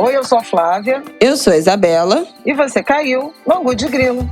Oi, eu sou a Flávia. Eu sou a Isabela. E você caiu no Angu de Grilo.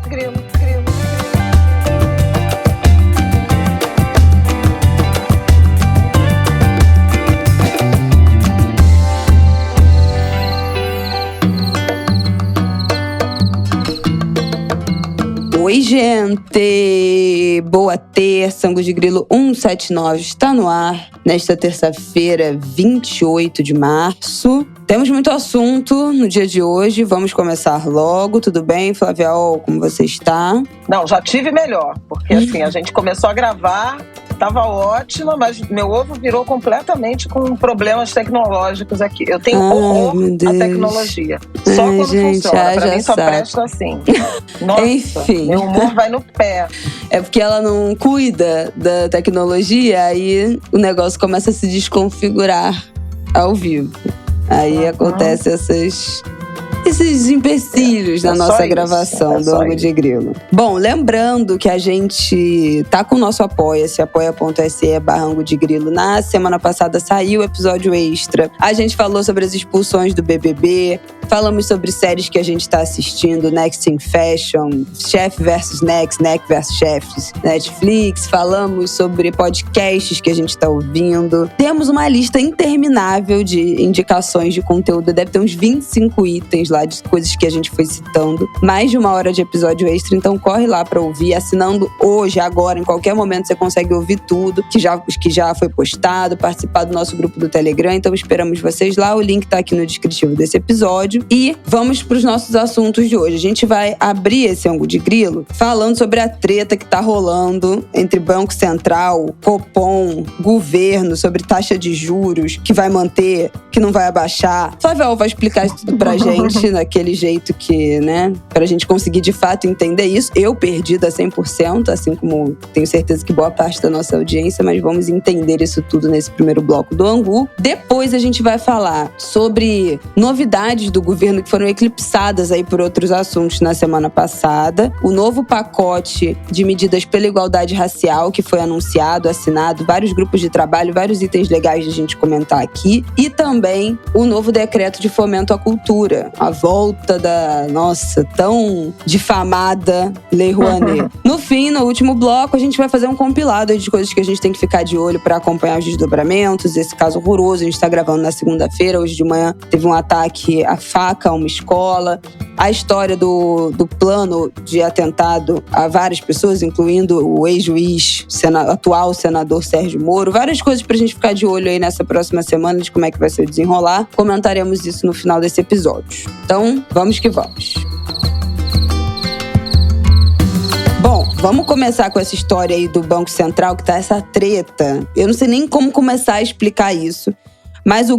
Oi, gente! Boa terça, Angu de Grilo 179 está no ar nesta terça-feira, 28 de março. Temos muito assunto no dia de hoje, vamos começar logo. Tudo bem, Flávia? Como você está? Não, já tive melhor, porque assim, a gente começou a gravar, estava ótima, mas meu ovo virou completamente com problemas tecnológicos aqui. Eu tenho horror à tecnologia. Só quando gente, funciona. Pra mim só presta assim. Nossa, enfim. Meu humor vai no pé. É porque ela não cuida da tecnologia, aí o negócio começa a se desconfigurar ao vivo. Aí acontece esses empecilhos na nossa gravação do Angu de Grilo. Bom, lembrando que a gente tá com o nosso Apoia-se, apoia.se/Angu de Grilo. Na semana passada saiu o episódio extra. A gente falou sobre as expulsões do BBB, falamos sobre séries que a gente tá assistindo, Next in Fashion, Chef vs Next, Neck vs Chefs, Netflix. Falamos sobre podcasts que a gente tá ouvindo. Temos uma lista interminável de indicações de conteúdo. Deve ter uns 25 itens lá de coisas que a gente foi citando. Mais de 1 hora de episódio extra, então corre lá pra ouvir. Assinando hoje, agora, em qualquer momento você consegue ouvir tudo que já foi postado, participar do nosso grupo do Telegram. Então esperamos vocês lá. O link tá aqui no descritivo desse episódio. E vamos pros nossos assuntos de hoje. A gente vai abrir esse Angu de Grilo falando sobre a treta que tá rolando entre Banco Central, Copom, governo, sobre taxa de juros, que vai manter, que não vai abaixar. Flávia vai explicar isso tudo pra gente, daquele jeito que, né, pra gente conseguir de fato entender isso. Eu perdida 100%, assim como tenho certeza que boa parte da nossa audiência, mas vamos entender isso tudo nesse primeiro bloco do Angu. Depois a gente vai falar sobre novidades do governo que foram eclipsadas aí por outros assuntos na semana passada. O novo pacote de medidas pela igualdade racial que foi anunciado, assinado, vários grupos de trabalho, vários itens legais de a gente comentar aqui. E também o novo decreto de fomento à cultura, a volta da, nossa, tão difamada Lei Rouanet. No fim, no último bloco, a gente vai fazer um compilado de coisas que a gente tem que ficar de olho para acompanhar os desdobramentos. Esse caso horroroso, a gente tá gravando na segunda-feira. Hoje de manhã teve um ataque à faca a uma escola. A história do plano de atentado a várias pessoas, incluindo o ex-juiz, atual senador Sérgio Moro. Várias coisas pra gente ficar de olho aí nessa próxima semana, de como é que vai ser o desenrolar. Comentaremos isso no final desse episódio. Então, vamos que vamos. Bom, vamos começar com essa história aí do Banco Central, que tá essa treta. Eu não sei nem como começar a explicar isso. Mas a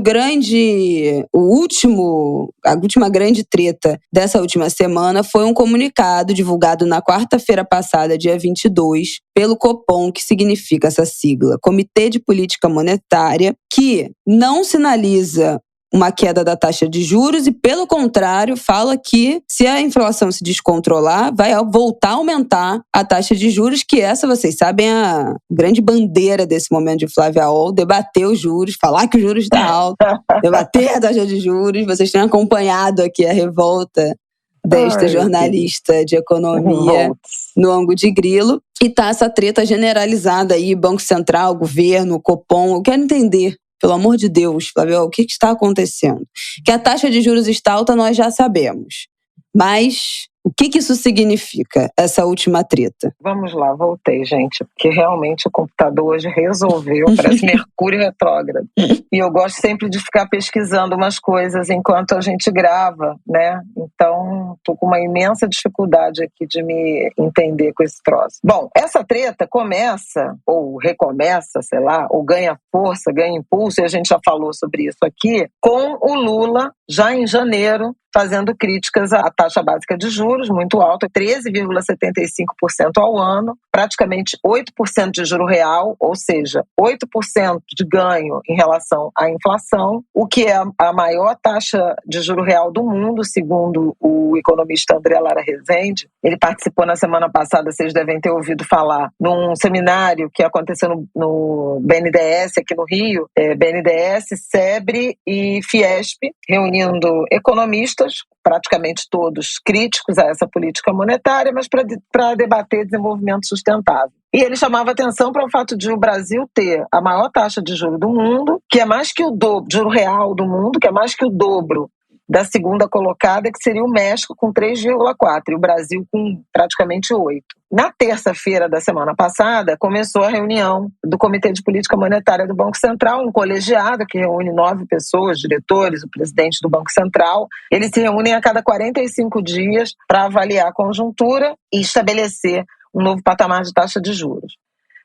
última grande treta dessa última semana foi um comunicado divulgado na quarta-feira passada, dia 22, pelo Copom, que significa essa sigla, Comitê de Política Monetária, que não sinaliza uma queda da taxa de juros e, pelo contrário, fala que se a inflação se descontrolar, vai voltar a aumentar a taxa de juros, que essa, vocês sabem, é a grande bandeira desse momento de Flávia Ohl, debater os juros, falar que o juros está alto, debater a taxa de juros. Vocês têm acompanhado aqui a revolta desta jornalista de economia no Angu de Grilo. E tá essa treta generalizada aí, Banco Central, governo, Copom. Eu quero entender, pelo amor de Deus, Flávio, o que está acontecendo? Que a taxa de juros está alta, nós já sabemos. Mas o que isso significa, essa última treta? Vamos lá, voltei, gente, porque realmente o computador hoje resolveu, parece Mercúrio retrógrado. E eu gosto sempre de ficar pesquisando umas coisas enquanto a gente grava, né? Então, tô com uma imensa dificuldade aqui de me entender com esse troço. Bom, essa treta começa, ou recomeça, sei lá, ou ganha força, ganha impulso, e a gente já falou sobre isso aqui, com o Lula, já em janeiro, fazendo críticas à taxa básica de juros, muito alta, 13,75% ao ano, praticamente 8% de juro real, ou seja, 8% de ganho em relação à inflação, o que é a maior taxa de juro real do mundo, segundo o economista André Lara Rezende. Ele participou na semana passada, vocês devem ter ouvido falar, num seminário que aconteceu no BNDES, aqui no Rio, BNDES, SEBRE e Fiesp, reunindo economistas, praticamente todos críticos a essa política monetária, mas para debater desenvolvimento sustentável. E ele chamava atenção para o fato de o Brasil ter a maior taxa de juros do mundo, que é mais que o dobro, juro real do mundo, que é mais que o dobro da segunda colocada, que seria o México, com 3,4%, e o Brasil com praticamente 8%. Na terça-feira da semana passada, começou a reunião do Comitê de Política Monetária do Banco Central, um colegiado que reúne 9 pessoas, diretores, o presidente do Banco Central. Eles se reúnem a cada 45 dias para avaliar a conjuntura e estabelecer um novo patamar de taxa de juros.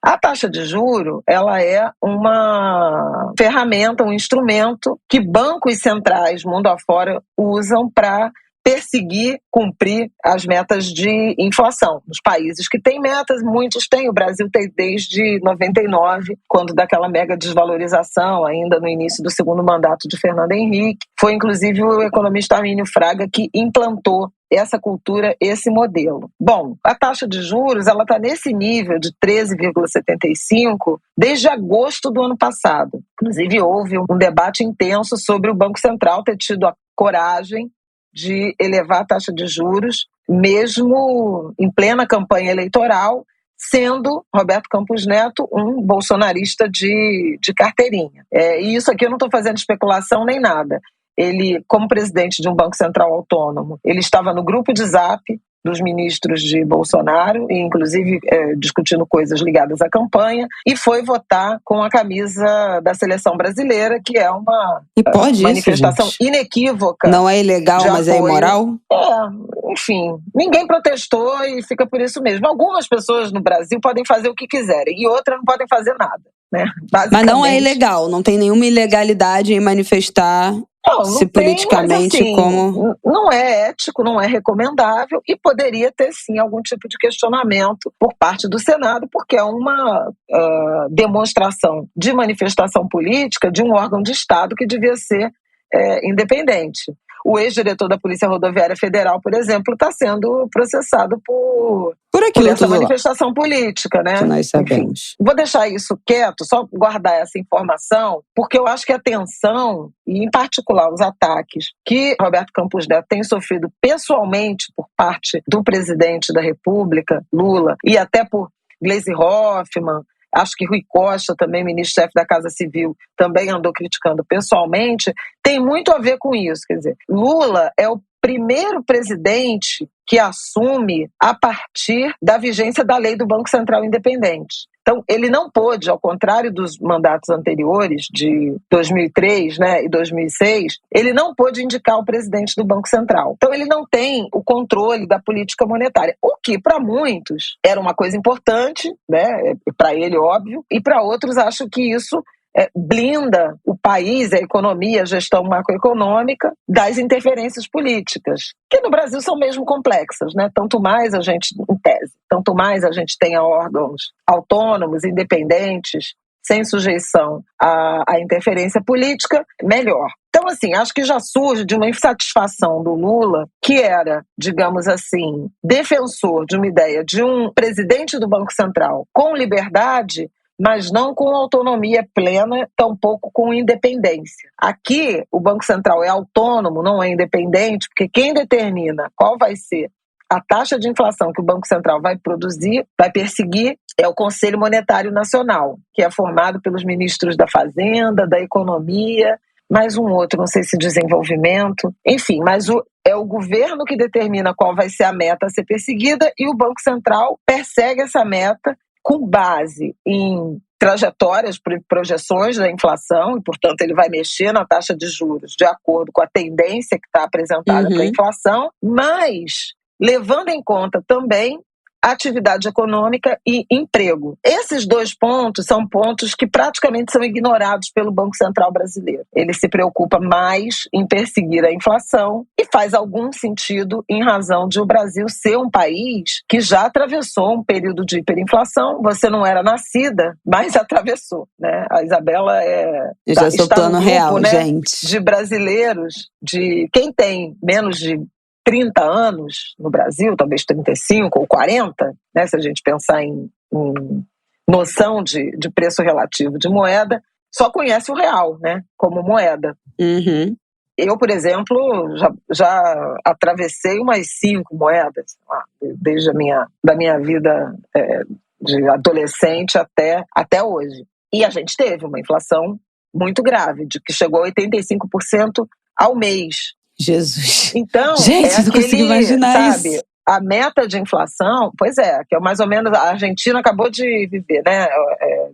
A taxa de juro, ela é uma ferramenta, um instrumento que bancos centrais mundo afora usam para perseguir, cumprir as metas de inflação. Nos países que têm metas, muitos têm. O Brasil tem desde 99, quando daquela mega desvalorização, ainda no início do segundo mandato de Fernando Henrique. Foi inclusive o economista Armínio Fraga que implantou essa cultura, esse modelo. Bom, a taxa de juros ela está nesse nível de 13,75 desde agosto do ano passado. Inclusive, houve um debate intenso sobre o Banco Central ter tido a coragem de elevar a taxa de juros, mesmo em plena campanha eleitoral, sendo Roberto Campos Neto um bolsonarista de carteirinha. E isso aqui eu não estou fazendo especulação nem nada. Ele, como presidente de um Banco Central autônomo, ele estava no grupo de Zap dos ministros de Bolsonaro, e inclusive discutindo coisas ligadas à campanha, e foi votar com a camisa da seleção brasileira, que é uma manifestação isso, inequívoca. Não é ilegal, mas é imoral? Enfim, ninguém protestou e fica por isso mesmo. Algumas pessoas no Brasil podem fazer o que quiserem, e outras não podem fazer nada, né? Mas não é ilegal, não tem nenhuma ilegalidade em manifestar se politicamente tem, mas, assim, como... Não é ético, não é recomendável e poderia ter sim algum tipo de questionamento por parte do Senado, porque é uma demonstração de manifestação política de um órgão de Estado que devia ser independente. O ex-diretor da Polícia Rodoviária Federal, por exemplo, está sendo processado por essa manifestação política, né? Que nós sabemos. Enfim, vou deixar isso quieto, só guardar essa informação, porque eu acho que a tensão, e em particular os ataques que Roberto Campos Neto tem sofrido pessoalmente por parte do presidente da República, Lula, e até por Gleisi Hoffmann, acho que Rui Costa, também ministro-chefe da Casa Civil, também andou criticando pessoalmente, tem muito a ver com isso. Quer dizer, Lula é o primeiro presidente que assume a partir da vigência da lei do Banco Central Independente. Então, ele não pôde, ao contrário dos mandatos anteriores, de 2003, né, e 2006, ele não pôde indicar o presidente do Banco Central. Então, ele não tem o controle da política monetária, o que, para muitos, era uma coisa importante, né, para ele, óbvio, e para outros, acho que isso blinda o país, a economia, a gestão macroeconômica das interferências políticas, que no Brasil são mesmo complexas, né? Tanto mais a gente, em tese, tanto mais a gente tenha órgãos autônomos, independentes, sem sujeição à interferência política, melhor. Então, assim, acho que já surge de uma insatisfação do Lula, que era, digamos assim, defensor de uma ideia de um presidente do Banco Central com liberdade, mas não com autonomia plena, tampouco com independência. Aqui, o Banco Central é autônomo, não é independente, porque quem determina qual vai ser a taxa de inflação que o Banco Central vai produzir, vai perseguir, é o Conselho Monetário Nacional, que é formado pelos ministros da Fazenda, da Economia, mais um outro, não sei se desenvolvimento, enfim, mas é o governo que determina qual vai ser a meta a ser perseguida e o Banco Central persegue essa meta com base em trajetórias, projeções da inflação, e, portanto, ele vai mexer na taxa de juros de acordo com a tendência que está apresentada para a inflação, mas levando em conta também atividade econômica e emprego. Esses 2 pontos são pontos que praticamente são ignorados pelo Banco Central brasileiro. Ele se preocupa mais em perseguir a inflação e faz algum sentido em razão de o Brasil ser um país que já atravessou um período de hiperinflação. Você não era nascida, mas atravessou, né? A Isabela Eu já sou plano grupo, real, né, gente. de brasileiros, de quem tem menos de 30 anos no Brasil, talvez 35 ou 40, né, se a gente pensar em noção de preço relativo de moeda, só conhece o real, né, como moeda. Uhum. Eu, por exemplo, já atravessei umas 5 moedas, desde da minha vida de adolescente até hoje. E a gente teve uma inflação muito grave, de que chegou a 85% ao mês. Jesus. Então, gente, não consigo imaginar sabe, isso. a meta de inflação, pois que é mais ou menos, a Argentina acabou de viver, né,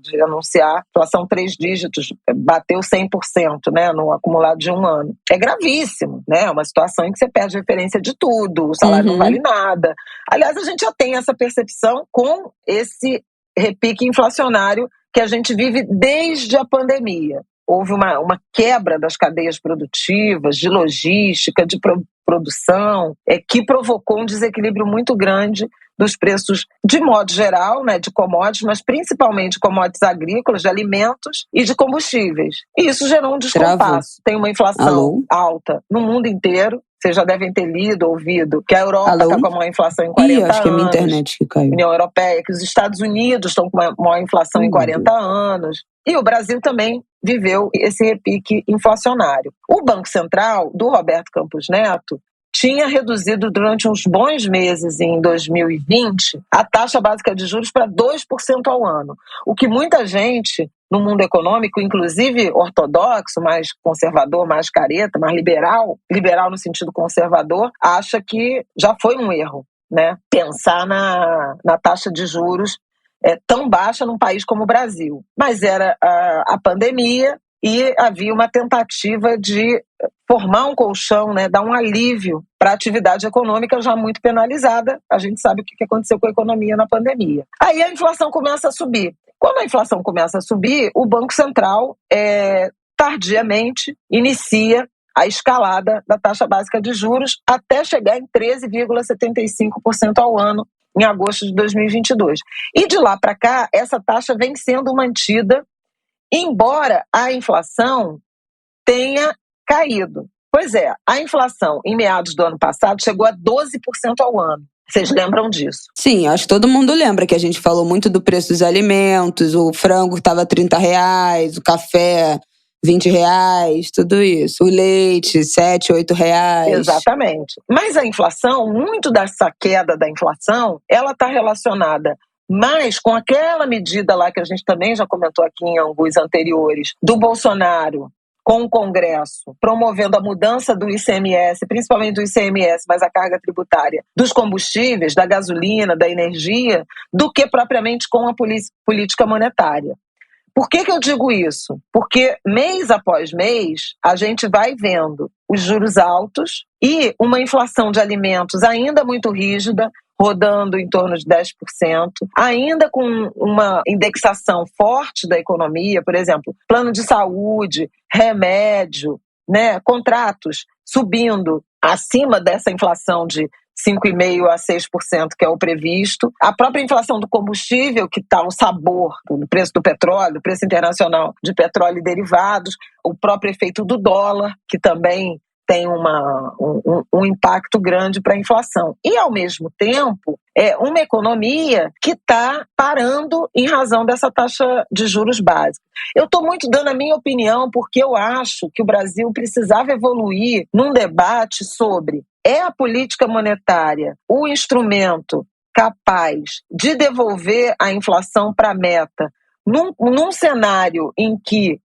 de anunciar inflação 3 dígitos, bateu 100%, né, no acumulado de um ano. É gravíssimo, né, é uma situação em que você perde referência de tudo, o salário não vale nada. Aliás, a gente já tem essa percepção com esse repique inflacionário que a gente vive desde a pandemia. Houve uma quebra das cadeias produtivas, de logística, de produção, que provocou um desequilíbrio muito grande dos preços, de modo geral, né, de commodities, mas principalmente commodities agrícolas, de alimentos e de combustíveis. E isso gerou um descompasso. Tem uma inflação alta no mundo inteiro. Vocês já devem ter lido, ouvido, que a Europa está com a maior inflação em 40 anos. Acho que é minha internet que caiu. União Europeia, que os Estados Unidos estão com a maior inflação em 40 anos. E o Brasil também viveu esse repique inflacionário. O Banco Central, do Roberto Campos Neto, tinha reduzido durante uns bons meses, em 2020, a taxa básica de juros para 2% ao ano. O que muita gente no mundo econômico, inclusive ortodoxo, mais conservador, mais careta, mais liberal no sentido conservador, acha que já foi um erro, né? Pensar na taxa de juros tão baixa num país como o Brasil. Mas era a pandemia e havia uma tentativa de formar um colchão, né, dar um alívio para a atividade econômica já muito penalizada. A gente sabe o que aconteceu com a economia na pandemia. Aí a inflação começa a subir. Quando a inflação começa a subir, o Banco Central tardiamente inicia a escalada da taxa básica de juros até chegar em 13,75% ao ano, em agosto de 2022. E de lá para cá, essa taxa vem sendo mantida, embora a inflação tenha caído. Pois a inflação em meados do ano passado chegou a 12% ao ano. Vocês lembram disso? Sim, acho que todo mundo lembra que a gente falou muito do preço dos alimentos, o frango estava R$30, o café R$20, tudo isso. O leite, R$7, R$8. Exatamente. Mas a inflação, muito dessa queda da inflação, ela está relacionada mais com aquela medida lá que a gente também já comentou aqui em alguns anteriores, do Bolsonaro com o Congresso, promovendo a mudança do ICMS, principalmente do ICMS, mas a carga tributária dos combustíveis, da gasolina, da energia, do que propriamente com a política monetária. Por que eu digo isso? Porque mês após mês a gente vai vendo os juros altos e uma inflação de alimentos ainda muito rígida, rodando em torno de 10%, ainda com uma indexação forte da economia, por exemplo, plano de saúde, remédio, né, contratos subindo acima dessa inflação de 5,5% a 6%, que é o previsto. A própria inflação do combustível, que está o sabor do preço do petróleo, do preço internacional de petróleo e derivados, o próprio efeito do dólar, que também tem um impacto grande para a inflação. E, ao mesmo tempo, uma economia que está parando em razão dessa taxa de juros básica. Eu estou muito dando a minha opinião porque eu acho que o Brasil precisava evoluir num debate sobre a política monetária o instrumento capaz de devolver a inflação para a meta num cenário em que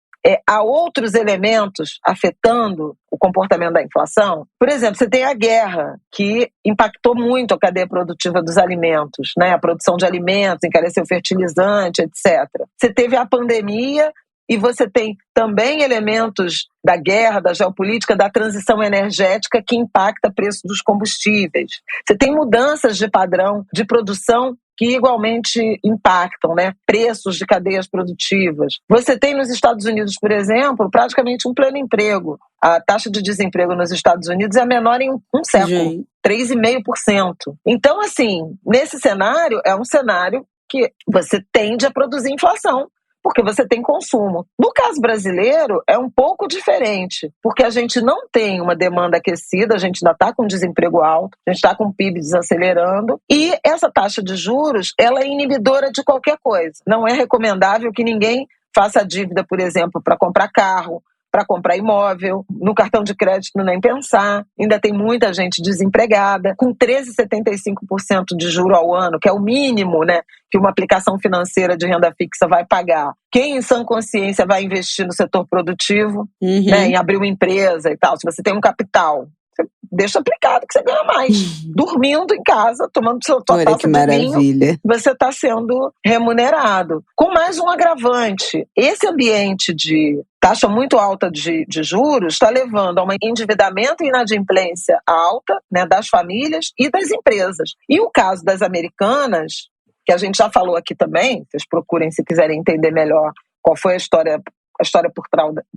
há outros elementos afetando o comportamento da inflação. Por exemplo, você tem a guerra, que impactou muito a cadeia produtiva dos alimentos, né? A produção de alimentos, encareceu fertilizante, etc. Você teve a pandemia, e você tem também elementos da guerra, da geopolítica, da transição energética que impacta o preço dos combustíveis. Você tem mudanças de padrão de produção que igualmente impactam, né? Preços de cadeias produtivas. Você tem nos Estados Unidos, por exemplo, praticamente um pleno emprego. A taxa de desemprego nos Estados Unidos é a menor em um século, 3,5%. Então, assim, nesse cenário, é um cenário que você tende a produzir inflação, porque você tem consumo. No caso brasileiro, é um pouco diferente, porque a gente não tem uma demanda aquecida, a gente ainda está com desemprego alto, a gente está com o PIB desacelerando, e essa taxa de juros, ela é inibidora de qualquer coisa. Não é recomendável que ninguém faça dívida, por exemplo, para comprar carro, para comprar imóvel, no cartão de crédito nem pensar, ainda tem muita gente desempregada, com 13,75% de juro ao ano, que é o mínimo, né, que uma aplicação financeira de renda fixa vai pagar. Quem em sã consciência vai investir no setor produtivo, né, em abrir uma empresa e tal? Se você tem um capital, você deixa aplicado que você ganha mais. Dormindo em casa, tomando sua taça de vinho, você está sendo remunerado. Com mais um agravante, esse ambiente de taxa muito alta de juros está levando a um endividamento e inadimplência alta, né, das famílias e das empresas. E o caso das americanas, que a gente já falou aqui também, vocês procurem se quiserem entender melhor qual foi a história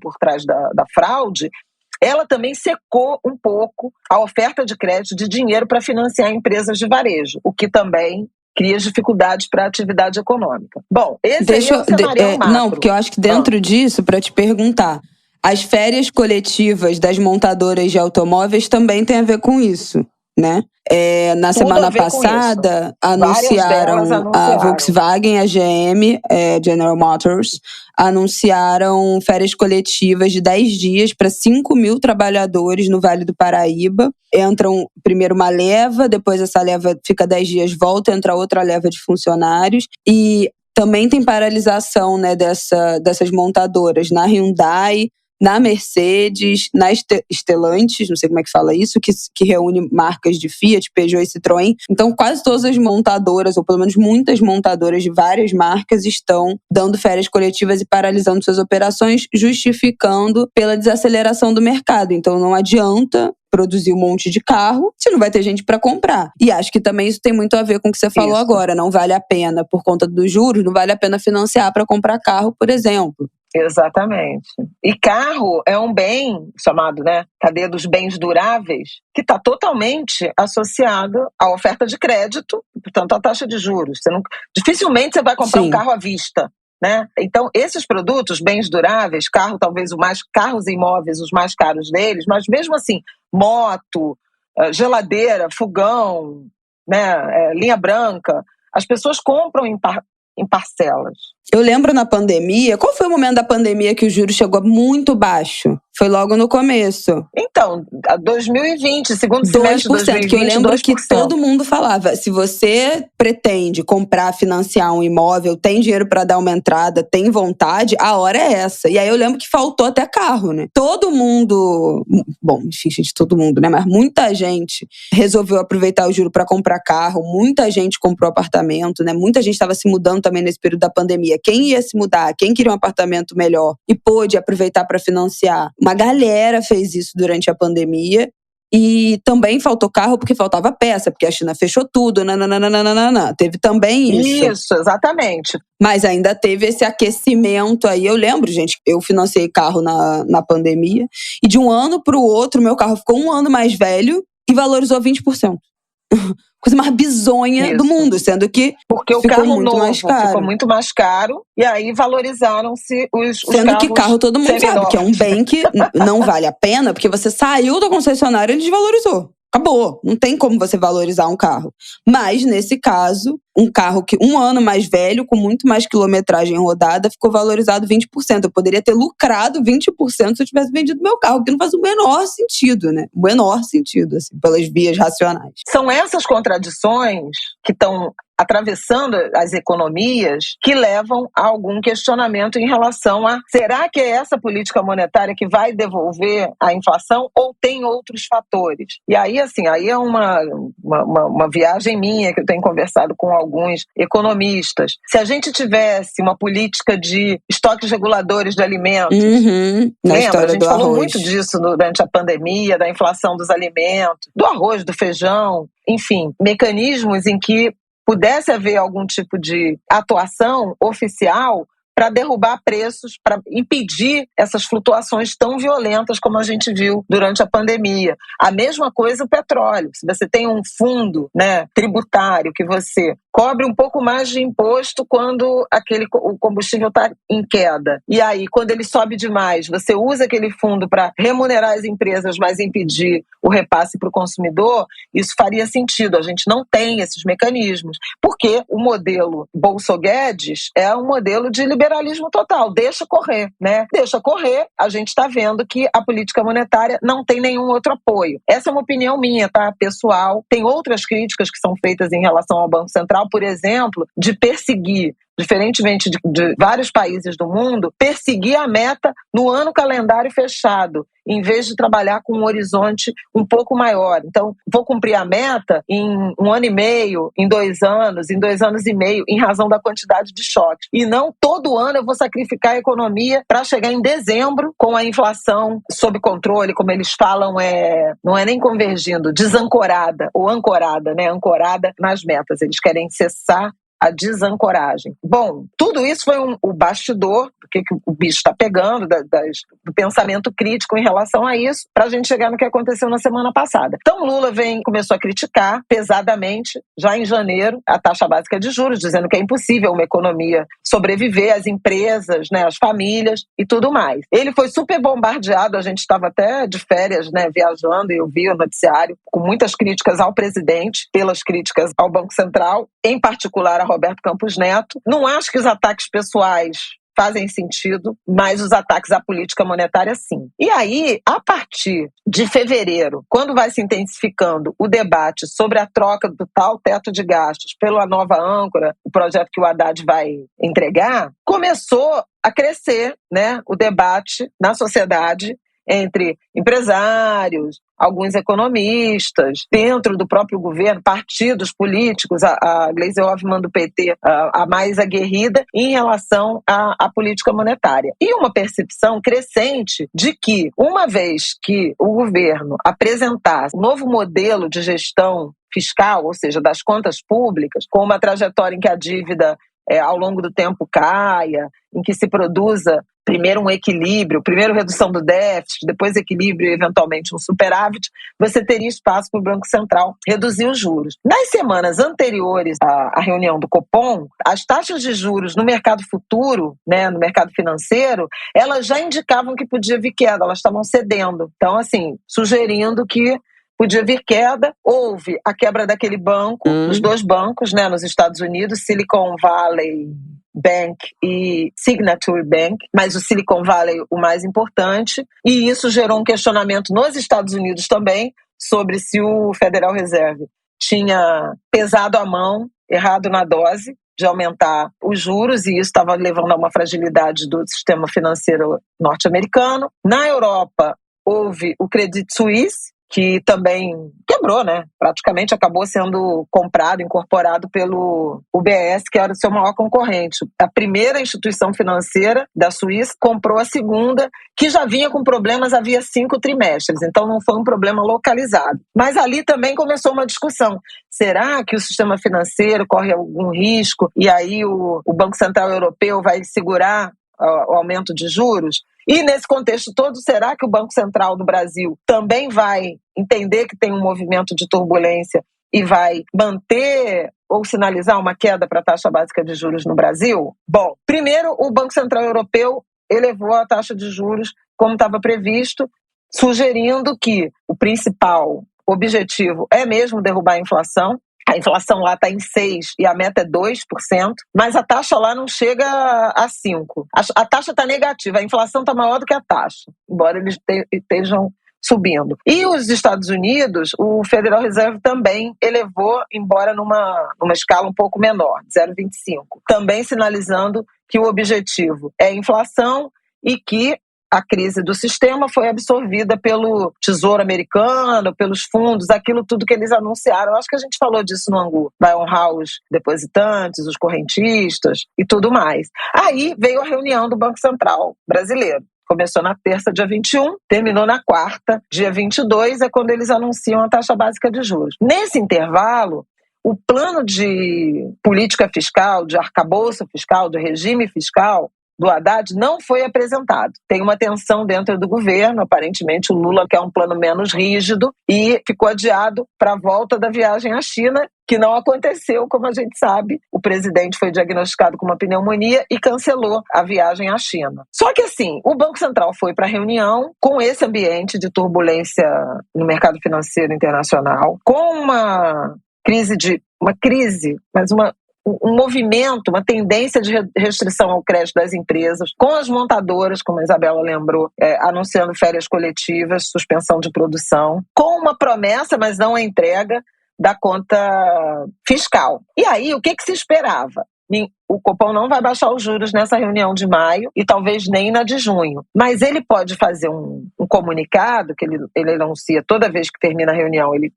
por trás da fraude, ela também secou um pouco a oferta de crédito de dinheiro para financiar empresas de varejo, o que também cria dificuldades para a atividade econômica. Bom, esse é o cenário macro. Não, porque eu acho que dentro disso, para te perguntar, as férias coletivas das montadoras de automóveis também tem a ver com isso, né? Na semana passada, anunciaram a Volkswagen, a GM, General Motors, anunciaram férias coletivas de 10 dias para 5 mil trabalhadores no Vale do Paraíba. Entram primeiro uma leva, depois essa leva fica 10 dias, volta, entra outra leva de funcionários. E também tem paralisação, né, dessas montadoras na Hyundai, na Mercedes, na Stellantis, não sei como é que fala isso, que reúne marcas de Fiat, Peugeot e Citroën. Então, quase todas as montadoras, ou pelo menos muitas montadoras de várias marcas, estão dando férias coletivas e paralisando suas operações, justificando pela desaceleração do mercado. Então, não adianta produzir um monte de carro se não vai ter gente para comprar. E acho que também isso tem muito a ver com o que você falou agora. Não vale a pena, por conta dos juros, não vale a pena financiar para comprar carro, por exemplo. Exatamente. E carro é um bem chamado, né, cadeia dos bens duráveis, que está totalmente associado à oferta de crédito, portanto, à taxa de juros. Dificilmente você vai comprar um carro à vista, né? Então, esses produtos, bens duráveis, carros e imóveis, os mais caros deles, mas mesmo assim, moto, geladeira, fogão, né, linha branca, as pessoas compram em parcelas. Eu lembro na pandemia, qual foi o momento da pandemia que o juro chegou muito baixo? Foi logo no começo. Então, 2020, segundo semestre de 2020, que eu lembro 2%. Que todo mundo falava, se você pretende comprar, financiar um imóvel, tem dinheiro para dar uma entrada, tem vontade, a hora é essa. E aí eu lembro que faltou até carro, né? Todo mundo, bom, enfim, gente, todo mundo, né? Mas muita gente resolveu aproveitar o juro para comprar carro, muita gente comprou apartamento, né? Muita gente estava se mudando também nesse período da pandemia. Quem ia se mudar, quem queria um apartamento melhor e pôde aproveitar para financiar. Uma galera fez isso durante a pandemia e também faltou carro porque faltava peça, porque a China fechou tudo, nananana. Teve também isso. Isso, exatamente. Mas ainda teve esse aquecimento aí. Eu lembro, gente, eu financiei carro na pandemia e de um ano para o outro, meu carro ficou 1 ano mais velho e valorizou 20%. Coisa mais bizonha do mundo, sendo que porque o ficou carro muito novo mais caro. Ficou muito mais caro e aí valorizaram-se os sendo carros que carro todo mundo sabe que é um bem que não vale a pena, porque você saiu da concessionária e ele desvalorizou. Acabou. Não tem como você valorizar um carro. Mas, nesse caso, um carro que 1 ano mais velho, com muito mais quilometragem rodada, ficou valorizado 20%. Eu poderia ter lucrado 20% se eu tivesse vendido meu carro, que não faz o menor sentido, né? O menor sentido, assim, pelas vias racionais. São essas contradições que estão atravessando as economias que levam a algum questionamento em relação a será que é essa política monetária que vai devolver a inflação ou tem outros fatores? E aí, assim, aí é uma viagem minha que eu tenho conversado com alguns economistas. Se a gente tivesse uma política de estoques reguladores de alimentos, lembra? A gente falou muito disso durante a pandemia, da inflação dos alimentos, do arroz, do feijão, enfim, mecanismos em que pudesse haver algum tipo de atuação oficial para derrubar preços, para impedir essas flutuações tão violentas como a gente viu durante a pandemia. A mesma coisa o petróleo. Se você tem um fundo, né, tributário que você cobre um pouco mais de imposto quando o combustível está em queda. E aí, quando ele sobe demais, você usa aquele fundo para remunerar as empresas, mas impedir o repasse para o consumidor, isso faria sentido. A gente não tem esses mecanismos, porque o modelo Bolso-Guedes é um modelo de liberalismo total. Deixa correr, né? Deixa correr. A gente está vendo que a política monetária não tem nenhum outro apoio. Essa é uma opinião minha, tá? Pessoal. Tem outras críticas que são feitas em relação ao Banco Central, por exemplo, de perseguir, diferentemente de vários países do mundo, perseguir a meta no ano calendário fechado, em vez de trabalhar com um horizonte um pouco maior. Então, vou cumprir a meta em 1 ano e meio, em 2 anos, em 2 anos e meio, em razão da quantidade de choques. E não todo ano eu vou sacrificar a economia para chegar em dezembro com a inflação sob controle, como eles falam, não é nem convergindo, desancorada, ou ancorada, né? Ancorada nas metas. Eles querem cessar a desancoragem. Bom, tudo isso foi o bastidor do que o bicho está pegando, do pensamento crítico em relação a isso, para a gente chegar no que aconteceu na semana passada. Então, Lula começou a criticar pesadamente, já em janeiro, a taxa básica de juros, dizendo que é impossível uma economia sobreviver, as empresas, né, as famílias e tudo mais. Ele foi super bombardeado, a gente estava até de férias, né, viajando, e eu vi o noticiário com muitas críticas ao presidente, pelas críticas ao Banco Central, em particular a Roberto Campos Neto. Não acho que os ataques pessoais fazem sentido, mas os ataques à política monetária, sim. E aí, a partir de fevereiro, quando vai se intensificando o debate sobre a troca do tal teto de gastos pela nova âncora, o projeto que o Haddad vai entregar, começou a crescer, né, o debate na sociedade entre empresários, alguns economistas, dentro do próprio governo, partidos políticos, a Gleisi Hoffmann do PT, a mais aguerrida, em relação à política monetária. E uma percepção crescente de que, uma vez que o governo apresentasse um novo modelo de gestão fiscal, ou seja, das contas públicas, com uma trajetória em que a dívida ao longo do tempo caia, em que se produza primeiro um equilíbrio, primeiro redução do déficit, depois equilíbrio e eventualmente um superávit, você teria espaço para o Banco Central reduzir os juros. Nas semanas anteriores à reunião do Copom, as taxas de juros no mercado futuro, né, no mercado financeiro, elas já indicavam que podia vir queda, elas estavam cedendo. Então, assim, sugerindo que podia vir queda. Houve a quebra daquele banco, os 2 bancos, né, nos Estados Unidos, Silicon Valley Bank e Signature Bank, mas o Silicon Valley o mais importante, e isso gerou um questionamento nos Estados Unidos também sobre se o Federal Reserve tinha pesado a mão, errado na dose de aumentar os juros, e isso estava levando a uma fragilidade do sistema financeiro norte-americano. Na Europa, houve o Credit Suisse, que também quebrou, né? Praticamente acabou sendo comprado, incorporado pelo UBS, que era o seu maior concorrente. A primeira instituição financeira da Suíça comprou a segunda, que já vinha com problemas havia 5 trimestres, então não foi um problema localizado. Mas ali também começou uma discussão. Será que o sistema financeiro corre algum risco e aí o Banco Central Europeu vai segurar o aumento de juros? E nesse contexto todo, será que o Banco Central do Brasil também vai entender que tem um movimento de turbulência e vai manter ou sinalizar uma queda para a taxa básica de juros no Brasil? Bom, primeiro o Banco Central Europeu elevou a taxa de juros como estava previsto, sugerindo que o principal objetivo é mesmo derrubar a inflação. A inflação lá está em 6% e a meta é 2%, mas a taxa lá não chega a 5%. A taxa está negativa, a inflação está maior do que a taxa, embora eles estejam subindo. E os Estados Unidos, o Federal Reserve também elevou, embora numa escala um pouco menor, 0,25%, também sinalizando que o objetivo é a inflação e que a crise do sistema foi absorvida pelo Tesouro Americano, pelos fundos, aquilo tudo que eles anunciaram. Acho que a gente falou disso no Angu. Vai honrar os depositantes, os correntistas e tudo mais. Aí veio a reunião do Banco Central brasileiro. Começou na terça, dia 21, terminou na quarta, dia 22, é quando eles anunciam a taxa básica de juros. Nesse intervalo, o plano de política fiscal, de arcabouço fiscal, de regime fiscal do Haddad não foi apresentado. Tem uma tensão dentro do governo, aparentemente o Lula quer um plano menos rígido e ficou adiado para a volta da viagem à China, que não aconteceu, como a gente sabe. O presidente foi diagnosticado com uma pneumonia e cancelou a viagem à China. Só que assim, o Banco Central foi para a reunião com esse ambiente de turbulência no mercado financeiro internacional, com um movimento, uma tendência de restrição ao crédito das empresas, com as montadoras, como a Isabela lembrou, anunciando férias coletivas, suspensão de produção, com uma promessa, mas não a entrega, da conta fiscal. E aí, o que se esperava? O Copom não vai baixar os juros nessa reunião de maio e talvez nem na de junho. Mas ele pode fazer um comunicado, que ele anuncia toda vez que termina a reunião, ele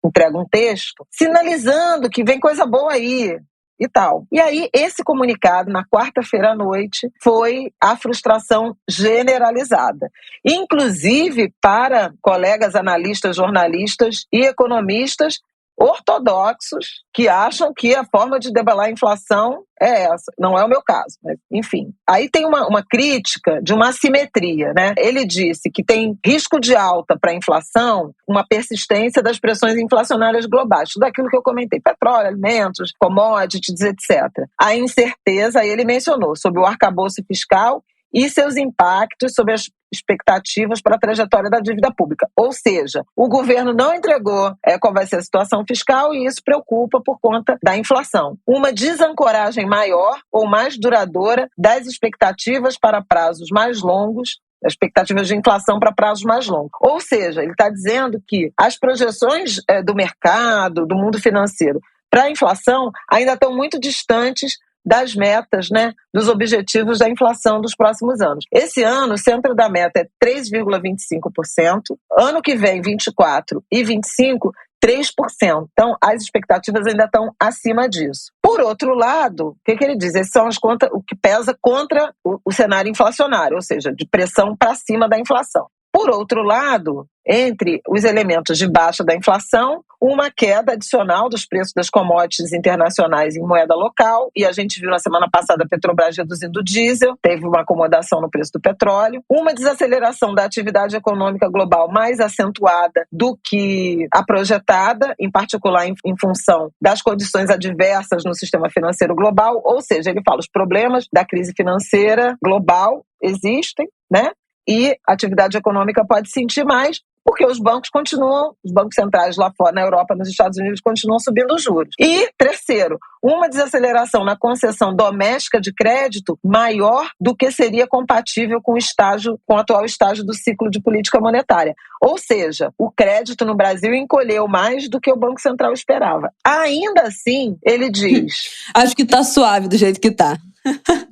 entrega um texto, sinalizando que vem coisa boa aí e tal. E aí, esse comunicado, na quarta-feira à noite, foi a frustração generalizada. Inclusive para colegas analistas, jornalistas e economistas ortodoxos que acham que a forma de debelar a inflação é essa. Não é o meu caso, mas enfim. Aí tem uma crítica de uma assimetria, né? Ele disse que tem risco de alta para a inflação, uma persistência das pressões inflacionárias globais, tudo aquilo que eu comentei, petróleo, alimentos, commodities, etc. A incerteza, aí ele mencionou, sobre o arcabouço fiscal e seus impactos sobre as expectativas para a trajetória da dívida pública. Ou seja, o governo não entregou qual vai ser a situação fiscal e isso preocupa por conta da inflação. Uma desancoragem maior ou mais duradoura das expectativas para prazos mais longos, expectativas de inflação para prazos mais longos. Ou seja, ele está dizendo que as projeções do mercado, do mundo financeiro, para a inflação ainda estão muito distantes das metas, né, dos objetivos da inflação dos próximos anos. Esse ano, o centro da meta é 3,25%, ano que vem, 24 e 25, 3%. Então, as expectativas ainda estão acima disso. Por outro lado, o que ele diz? Essas são as contas, o que pesa contra o cenário inflacionário, ou seja, de pressão para cima da inflação. Por outro lado, entre os elementos de baixa da inflação, uma queda adicional dos preços das commodities internacionais em moeda local, e a gente viu na semana passada a Petrobras reduzindo o diesel, teve uma acomodação no preço do petróleo, uma desaceleração da atividade econômica global mais acentuada do que a projetada, em particular em função das condições adversas no sistema financeiro global, ou seja, ele fala os problemas da crise financeira global existem, né? E a atividade econômica pode sentir mais, porque os bancos centrais lá fora, na Europa, nos Estados Unidos, continuam subindo os juros. E, terceiro, uma desaceleração na concessão doméstica de crédito maior do que seria compatível com o atual estágio do ciclo de política monetária. Ou seja, o crédito no Brasil encolheu mais do que o Banco Central esperava. Ainda assim, ele diz... Acho que está suave do jeito que está.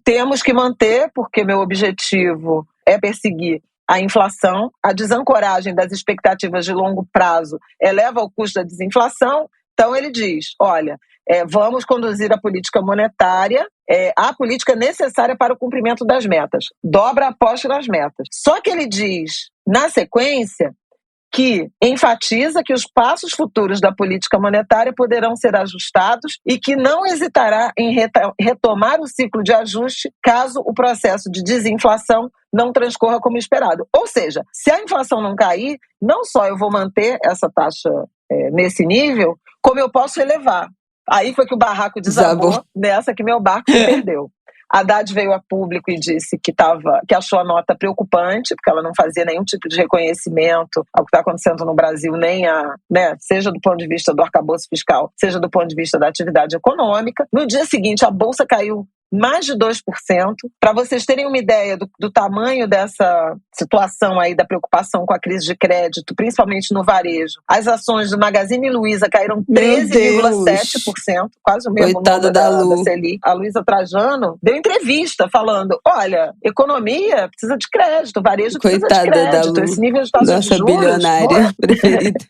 Temos que manter, porque meu objetivo é perseguir a inflação, a desancoragem das expectativas de longo prazo eleva o custo da desinflação. Então ele diz, olha, vamos conduzir a política monetária, a política necessária para o cumprimento das metas. Dobra a aposta nas metas. Só que ele diz, na sequência, que enfatiza que os passos futuros da política monetária poderão ser ajustados e que não hesitará em retomar o ciclo de ajuste caso o processo de desinflação não transcorra como esperado. Ou seja, se a inflação não cair, não só eu vou manter essa taxa nesse nível, como eu posso elevar. Aí foi que o barraco desabou, nessa que meu barco se perdeu. Haddad veio a público e disse que achou a nota preocupante, porque ela não fazia nenhum tipo de reconhecimento ao que está acontecendo no Brasil, seja do ponto de vista do arcabouço fiscal, seja do ponto de vista da atividade econômica. No dia seguinte, a Bolsa caiu mais de 2%. Para vocês terem uma ideia do tamanho dessa situação aí, da preocupação com a crise de crédito, principalmente no varejo, as ações do Magazine Luiza caíram 13,7%, quase o mesmo Coitada número da da Selic. A Luiza Trajano deu entrevista falando, olha, economia precisa de crédito, varejo precisa de crédito, esse nível de taxa de juros... Nossa bilionária preferida.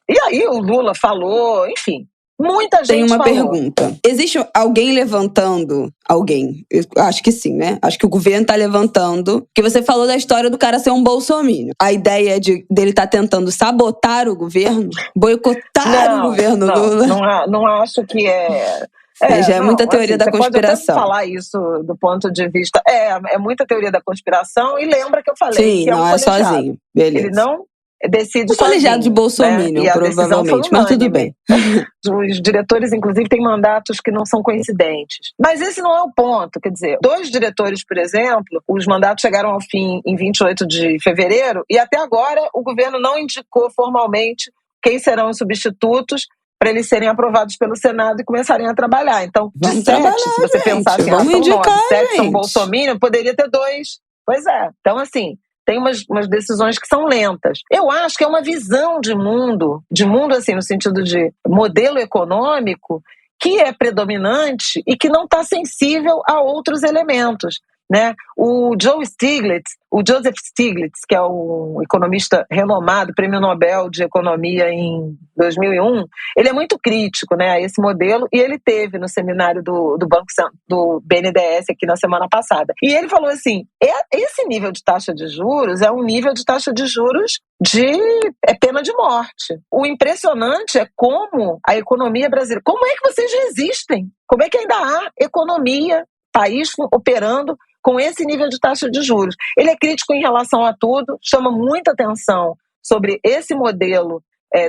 E aí o Lula falou, enfim... Muita gente Tem uma falou. pergunta. Existe alguém levantando? Alguém? Eu acho que sim, né? Acho que o governo tá levantando. Porque você falou da história do cara ser um bolsominion. A ideia dele tá tentando sabotar o governo? Boicotar o governo Lula? Não acho que é... Já é muita teoria da conspiração. Você pode até falar isso do ponto de vista... É muita teoria da conspiração. E lembra que eu falei que é um colegiado. Não é sozinho. Beleza. Ele não... decide sozinho. Colegiado de bolsominion, né? Provavelmente, mas tudo bem. Os diretores, inclusive, têm mandatos que não são coincidentes. Mas esse não é o ponto. Quer dizer, 2 diretores, por exemplo, os mandatos chegaram ao fim em 28 de fevereiro e até agora o governo não indicou formalmente quem serão os substitutos para eles serem aprovados pelo Senado e começarem a trabalhar. Então, de 7, se você pensar assim, são 7 são bolsominion, poderia ter 2. Pois é. Então, assim... Tem umas decisões que são lentas. Eu acho que é uma visão de mundo assim, no sentido de modelo econômico, que é predominante e que não está sensível a outros elementos, né? O Joseph Stiglitz, que é um economista renomado, prêmio Nobel de Economia em 2001, ele é muito crítico, né, a esse modelo, e ele teve no seminário do BNDES aqui na semana passada. E ele falou assim, esse nível de taxa de juros é um nível de taxa de juros é pena de morte. O impressionante é como a economia brasileira... Como é que vocês resistem? Como é que ainda há economia, país operando com esse nível de taxa de juros? Ele é crítico em relação a tudo, chama muita atenção sobre esse modelo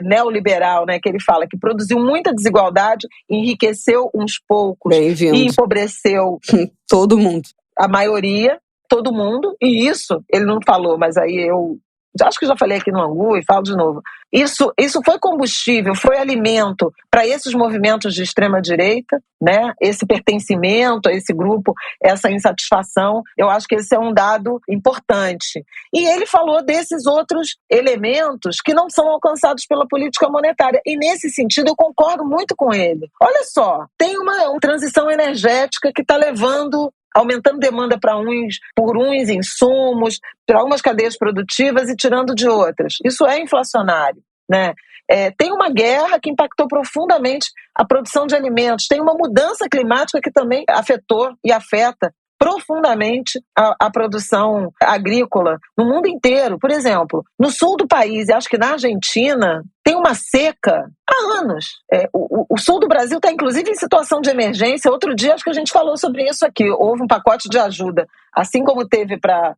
neoliberal, né, que ele fala, que produziu muita desigualdade, enriqueceu uns poucos e empobreceu todo mundo. A maioria, todo mundo, e isso ele não falou, mas aí eu acho que já falei aqui no Angu e falo de novo. Isso foi combustível, foi alimento para esses movimentos de extrema-direita, né? Esse pertencimento a esse grupo, essa insatisfação. Eu acho que esse é um dado importante. E ele falou desses outros elementos que não são alcançados pela política monetária. E nesse sentido eu concordo muito com ele. Olha só, tem uma transição energética que está aumentando demanda por uns insumos, para algumas cadeias produtivas e tirando de outras. Isso é inflacionário, né? Tem uma guerra que impactou profundamente a produção de alimentos, tem uma mudança climática que também afetou e afeta profundamente a produção agrícola no mundo inteiro. Por exemplo, no sul do país, e acho que na Argentina, tem uma seca há anos. O sul do Brasil está, inclusive, em situação de emergência. Outro dia, acho que a gente falou sobre isso aqui. Houve um pacote de ajuda, assim como teve para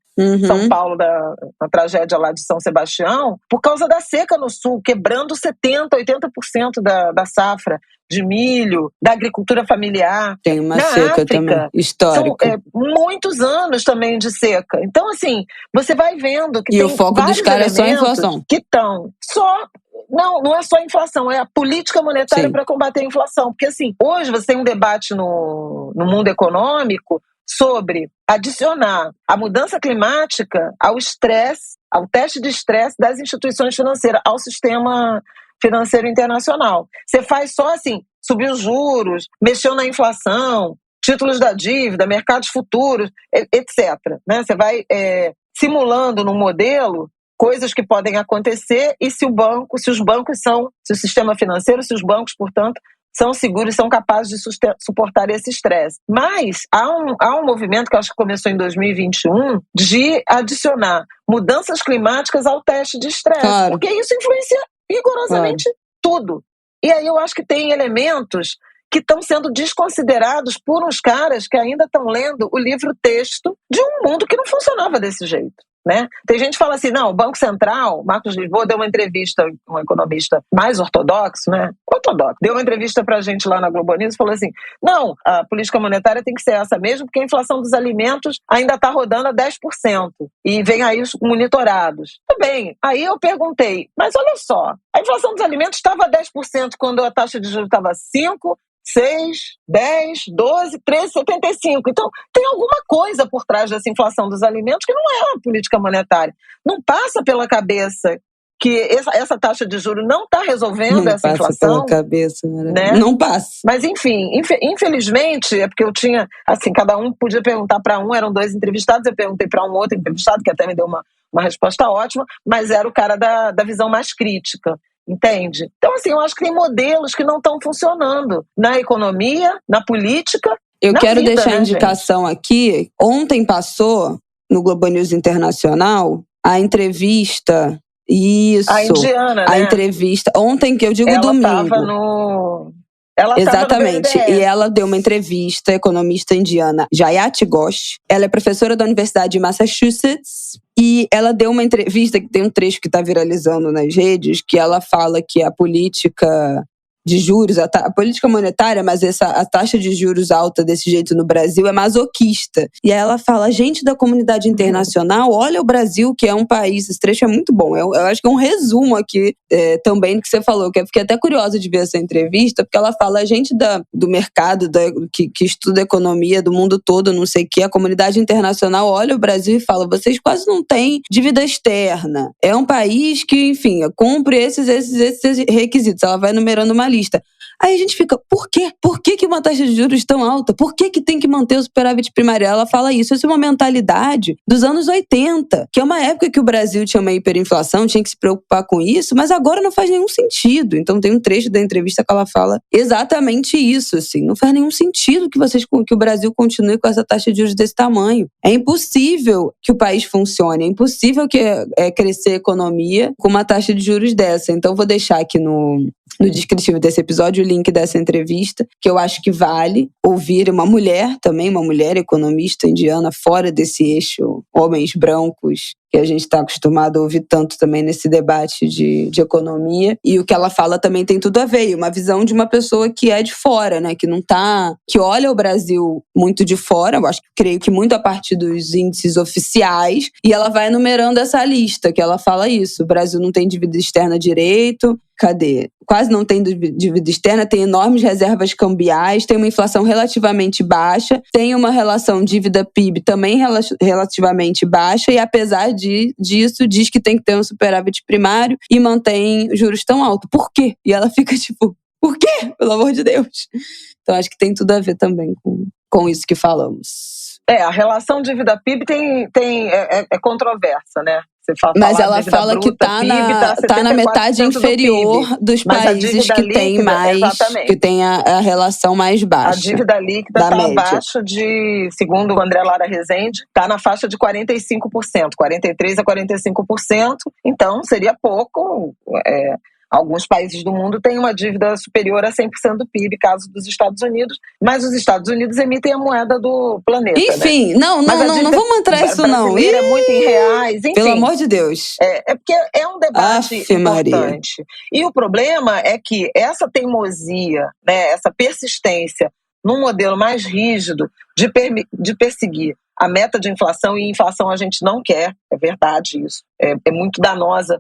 São Paulo, na tragédia lá de São Sebastião, por causa da seca no sul, quebrando 70%, 80% da safra de milho, da agricultura familiar. Tem uma seca África, também, histórica. São muitos anos também de seca. Então, assim, você vai vendo que e tem o foco dos caras é só a inflação. Que estão só... Não é só a inflação, é a política monetária para combater a inflação. Porque, assim, hoje você tem um debate no mundo econômico sobre adicionar a mudança climática ao estresse, ao teste de estresse das instituições financeiras, ao sistema financeiro internacional. Você faz só assim, subir os juros, mexeu na inflação, títulos da dívida, mercados futuros, etc. Né? Você vai simulando no modelo coisas que podem acontecer e se o sistema financeiro, se os bancos, portanto, são seguros e são capazes de suportar esse estresse. Mas há um movimento que eu acho que começou em 2021 de adicionar mudanças climáticas ao teste de estresse. Claro. Porque isso influencia rigorosamente tudo. E aí eu acho que tem elementos que estão sendo desconsiderados por uns caras que ainda estão lendo o livro-texto de um mundo que não funcionava desse jeito. Né? Tem gente que fala assim, não, o Banco Central, Marcos Lisboa deu uma entrevista, um economista mais ortodoxo, né? Deu uma entrevista pra gente lá na Globo News e falou assim, não, a política monetária tem que ser essa mesmo, porque a inflação dos alimentos ainda está rodando a 10%, e vem aí os monitorados. Tudo bem, aí eu perguntei, mas olha só, a inflação dos alimentos estava a 10% quando a taxa de juros estava 5%, 6, 10, 12, 13, 75. Então, tem alguma coisa por trás dessa inflação dos alimentos que não é a política monetária. Não passa pela cabeça que essa taxa de juros não está resolvendo não essa inflação. Não passa pela cabeça, né? Não passa. Mas, enfim, infelizmente, é porque eu tinha, assim, cada um podia perguntar para um, eram 2 entrevistados, eu perguntei para um outro entrevistado, que até me deu uma resposta ótima, mas era o cara da visão mais crítica. Entende? Então, assim, eu acho que tem modelos que não estão funcionando na economia, na política. Eu quero vida, deixar né, a indicação aqui. Ontem passou no Globo News Internacional a entrevista. Isso. A indiana, a né? entrevista. Ontem, que eu digo ela domingo. Ela Exatamente. Tava no BNDES. E ela deu uma entrevista, economista indiana, Jayati Ghosh. Ela é professora da Universidade de Massachusetts. E ela deu uma entrevista, que tem um trecho que está viralizando nas redes, que ela fala que a política de juros, a política monetária, mas a taxa de juros alta desse jeito no Brasil é masoquista. E aí ela fala, gente da comunidade internacional, olha o Brasil, que é um país, esse trecho é muito bom. Eu acho que é um resumo aqui também do que você falou, que eu fiquei até curiosa de ver essa entrevista, porque ela fala, a gente do mercado, que estuda economia do mundo todo, não sei o que, a comunidade internacional olha o Brasil e fala, vocês quase não têm dívida externa. É um país que, enfim, cumpre esses requisitos. Ela vai numerando uma lista. Aí a gente fica, por quê? Por que uma taxa de juros tão alta? Por que tem que manter o superávit primário? Ela fala isso é uma mentalidade dos anos 80, que é uma época que o Brasil tinha uma hiperinflação, tinha que se preocupar com isso, mas agora não faz nenhum sentido. Então tem um trecho da entrevista que ela fala exatamente isso, assim, não faz nenhum sentido que o Brasil continue com essa taxa de juros desse tamanho. É impossível que o país funcione, é impossível que crescer a economia com uma taxa de juros dessa. Então vou deixar aqui no descritivo desse episódio o link dessa entrevista, que eu acho que vale ouvir uma mulher economista indiana, fora desse eixo homens brancos que a gente está acostumado a ouvir tanto também nesse debate de economia. E o que ela fala também tem tudo a ver, uma visão de uma pessoa que é de fora, né? Que olha o Brasil muito de fora, eu creio que muito a partir dos índices oficiais, e ela vai enumerando essa lista, que ela fala isso, o Brasil não tem dívida externa direito, quase não tem dívida externa, tem enormes reservas cambiais, tem uma inflação relativamente baixa, tem uma relação dívida-PIB também relativamente baixa, e apesar disso, diz que tem que ter um superávit primário e mantém juros tão altos. Por quê? E ela fica tipo, por quê? Pelo amor de Deus. Então acho que tem tudo a ver também com isso que falamos. A relação dívida-PIB é controversa, né? Mas ela fala que está na metade inferior dos países que tem mais, que tem a relação mais baixa. A dívida líquida está abaixo de, segundo o André Lara Rezende, está na faixa de 45%, 43% a 45%. Então, seria pouco. Alguns países do mundo têm uma dívida superior a 100% do PIB, caso dos Estados Unidos, mas os Estados Unidos emitem a moeda do planeta. Enfim, né? não vamos entrar nisso não. É muito em reais, enfim. Pelo amor de Deus. É porque é um debate importante. Maria. E o problema é que essa teimosia, né, essa persistência num modelo mais rígido de perseguir a meta de inflação, e inflação a gente não quer, é verdade isso, é muito danosa,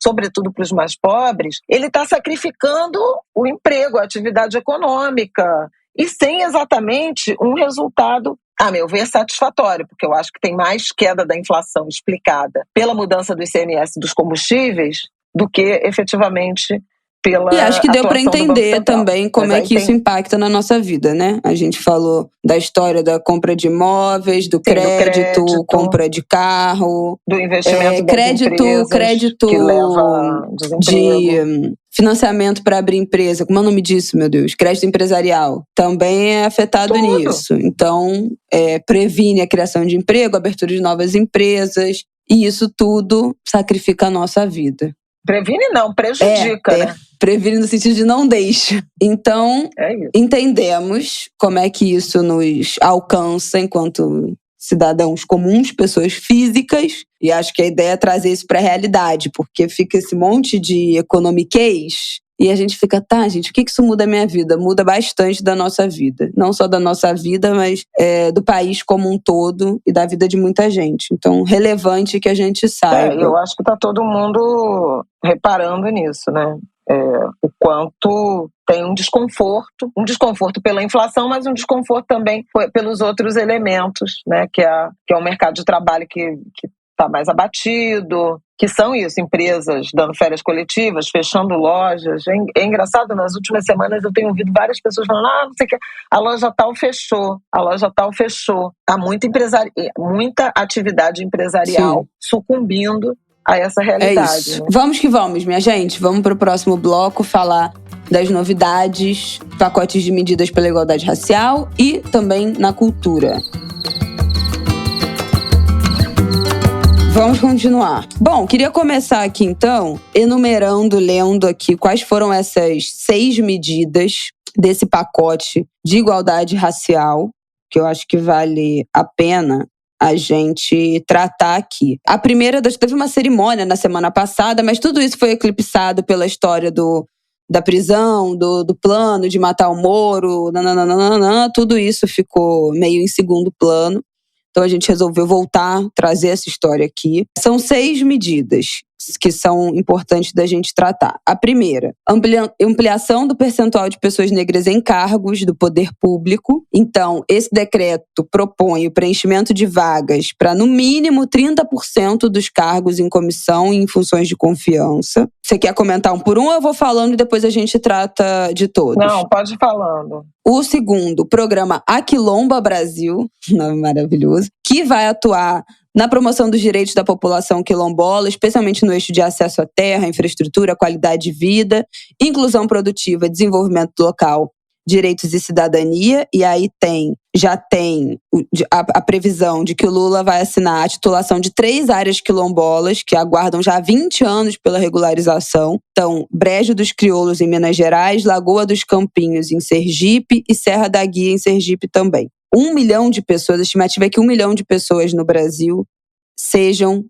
sobretudo para os mais pobres, ele está sacrificando o emprego, a atividade econômica, e sem exatamente um resultado, a meu ver, satisfatório, porque eu acho que tem mais queda da inflação explicada pela mudança do ICMS dos combustíveis do que efetivamente pela. E acho que deu para entender também como é que isso impacta na nossa vida, né? A gente falou da história da compra de imóveis, do crédito, compra de carro, do investimento das crédito que leva de financiamento para abrir empresa. Como é o nome disso, meu Deus? Crédito empresarial. Também é afetado nisso. Então, previne a criação de emprego, abertura de novas empresas, e isso tudo sacrifica a nossa vida. Previne não, prejudica, né? Previne no sentido de não deixa. Então, entendemos como é que isso nos alcança enquanto cidadãos comuns, pessoas físicas, e acho que a ideia é trazer isso para a realidade, porque fica esse monte de economiquez e a gente fica, gente, o que isso muda a minha vida? Muda bastante da nossa vida. Não só da nossa vida, mas do país como um todo e da vida de muita gente. Então, relevante que a gente saiba. Eu acho que está todo mundo reparando nisso, né? o quanto tem um desconforto pela inflação, mas um desconforto também pelos outros elementos, né, que é um mercado de trabalho que está mais abatido, que são isso, empresas dando férias coletivas, fechando lojas. É engraçado, nas últimas semanas eu tenho ouvido várias pessoas falando, não sei o que, a loja tal fechou. Há muita atividade empresarial sucumbindo a essa realidade. É isso. Né? Vamos que vamos, minha gente. Vamos para o próximo bloco falar das novidades, pacotes de medidas pela igualdade racial e também na cultura. Vamos continuar. Bom, queria começar aqui então, lendo aqui quais foram essas 6 medidas desse pacote de igualdade racial, que eu acho que vale a pena a gente tratar aqui. A primeira, teve uma cerimônia na semana passada, mas tudo isso foi eclipsado pela história da prisão, do plano de matar o Moro, tudo isso ficou meio em segundo plano. Então a gente resolveu trazer essa história aqui. São 6 medidas que são importantes da gente tratar. A primeira, ampliação do percentual de pessoas negras em cargos do poder público. Então, esse decreto propõe o preenchimento de vagas para, no mínimo, 30% dos cargos em comissão e em funções de confiança. Você quer comentar um por um ou eu vou falando e depois a gente trata de todos? Não, pode ir falando. O segundo, programa Aquilomba Brasil, nome maravilhoso, que vai atuar na promoção dos direitos da população quilombola, especialmente no eixo de acesso à terra, infraestrutura, qualidade de vida, inclusão produtiva, desenvolvimento local, direitos e cidadania. E aí já tem a previsão de que o Lula vai assinar a titulação de 3 áreas quilombolas que aguardam já há 20 anos pela regularização. Então, Brejo dos Crioulos em Minas Gerais, Lagoa dos Campinhos em Sergipe e Serra da Guia em Sergipe também. 1 milhão de pessoas, a estimativa é que 1 milhão de pessoas no Brasil sejam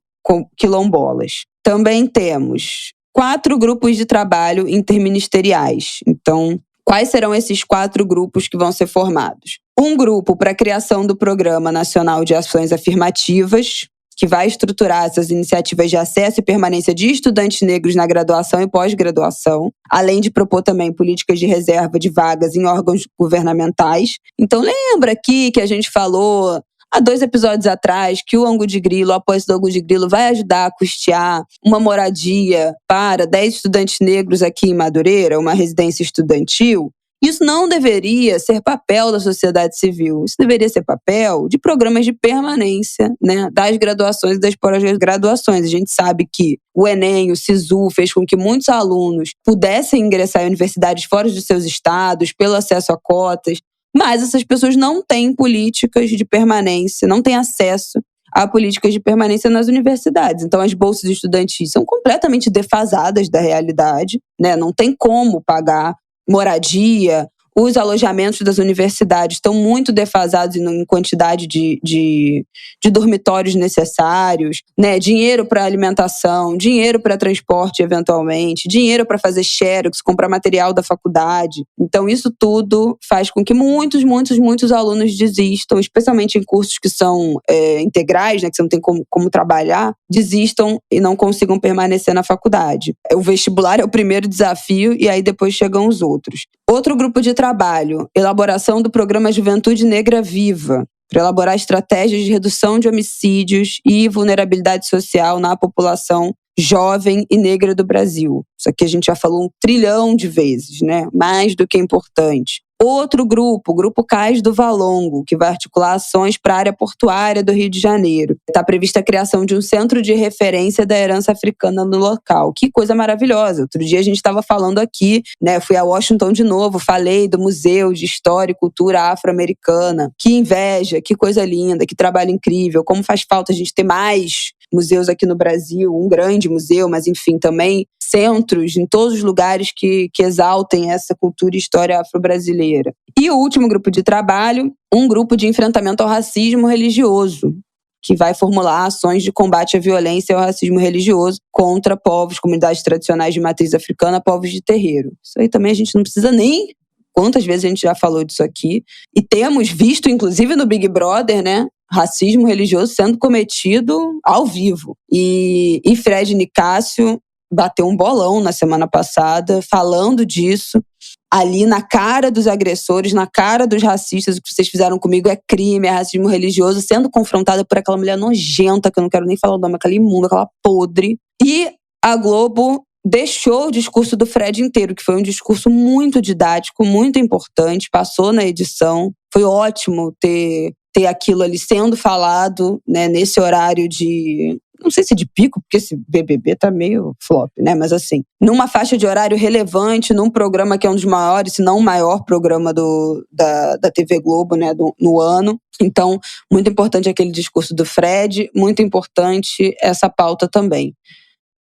quilombolas. Também temos 4 grupos de trabalho interministeriais. Então, quais serão esses 4 grupos que vão ser formados? Um grupo para a criação do Programa Nacional de Ações Afirmativas, que vai estruturar essas iniciativas de acesso e permanência de estudantes negros na graduação e pós-graduação, além de propor também políticas de reserva de vagas em órgãos governamentais. Então, lembra aqui que a gente falou há 2 episódios atrás que o Angu de Grilo, o apoio do Angu de Grilo, vai ajudar a custear uma moradia para 10 estudantes negros aqui em Madureira, uma residência estudantil? Isso não deveria ser papel da sociedade civil. Isso deveria ser papel de programas de permanência, né, das graduações e das pós-graduações. A gente sabe que o Enem, o SISU, fez com que muitos alunos pudessem ingressar em universidades fora dos seus estados, pelo acesso a cotas, mas essas pessoas não têm políticas de permanência, não têm acesso a políticas de permanência nas universidades. Então, as bolsas estudantis são completamente defasadas da realidade, né? Não tem como pagar moradia. Os alojamentos das universidades estão muito defasados em quantidade de dormitórios necessários, né? Dinheiro para alimentação, dinheiro para transporte eventualmente, dinheiro para fazer xerox, comprar material da faculdade. Então isso tudo faz com que muitos alunos desistam, especialmente em cursos que são integrais, né? Que você não tem como trabalhar, desistam e não consigam permanecer na faculdade. O vestibular é o primeiro desafio e aí depois chegam os outros. Outro grupo de trabalho, elaboração do programa Juventude Negra Viva, para elaborar estratégias de redução de homicídios e vulnerabilidade social na população jovem e negra do Brasil. Isso aqui a gente já falou 1 trilhão de vezes, né? Mais do que importante. Outro grupo, o Grupo Cais do Valongo, que vai articular ações para a área portuária do Rio de Janeiro. Está prevista a criação de um centro de referência da herança africana no local. Que coisa maravilhosa. Outro dia a gente estava falando aqui, né? Fui a Washington de novo, falei do Museu de História e Cultura Afro-Americana. Que inveja, que coisa linda, que trabalho incrível. Como faz falta a gente ter mais museus aqui no Brasil, um grande museu, mas enfim, também centros em todos os lugares que exaltem essa cultura e história afro-brasileira. E o último grupo de trabalho, um grupo de enfrentamento ao racismo religioso, que vai formular ações de combate à violência e ao racismo religioso contra povos, comunidades tradicionais de matriz africana, povos de terreiro. Isso aí também a gente não precisa nem... Quantas vezes a gente já falou disso aqui. E temos visto, inclusive no Big Brother, né? Racismo religioso sendo cometido ao vivo. E Fred Nicásio bateu um bolão na semana passada falando disso. Ali na cara dos agressores, na cara dos racistas, o que vocês fizeram comigo é crime, é racismo religioso, sendo confrontada por aquela mulher nojenta, que eu não quero nem falar o nome, aquela imunda, aquela podre. E a Globo deixou o discurso do Fred inteiro, que foi um discurso muito didático, muito importante, passou na edição. Foi ótimo ter aquilo ali sendo falado, né, nesse horário de... Não sei se de pico, porque esse BBB tá meio flop, né? Mas assim, numa faixa de horário relevante, num programa que é um dos maiores, se não o maior programa da TV Globo, né, no ano. Então, muito importante aquele discurso do Fred, muito importante essa pauta também.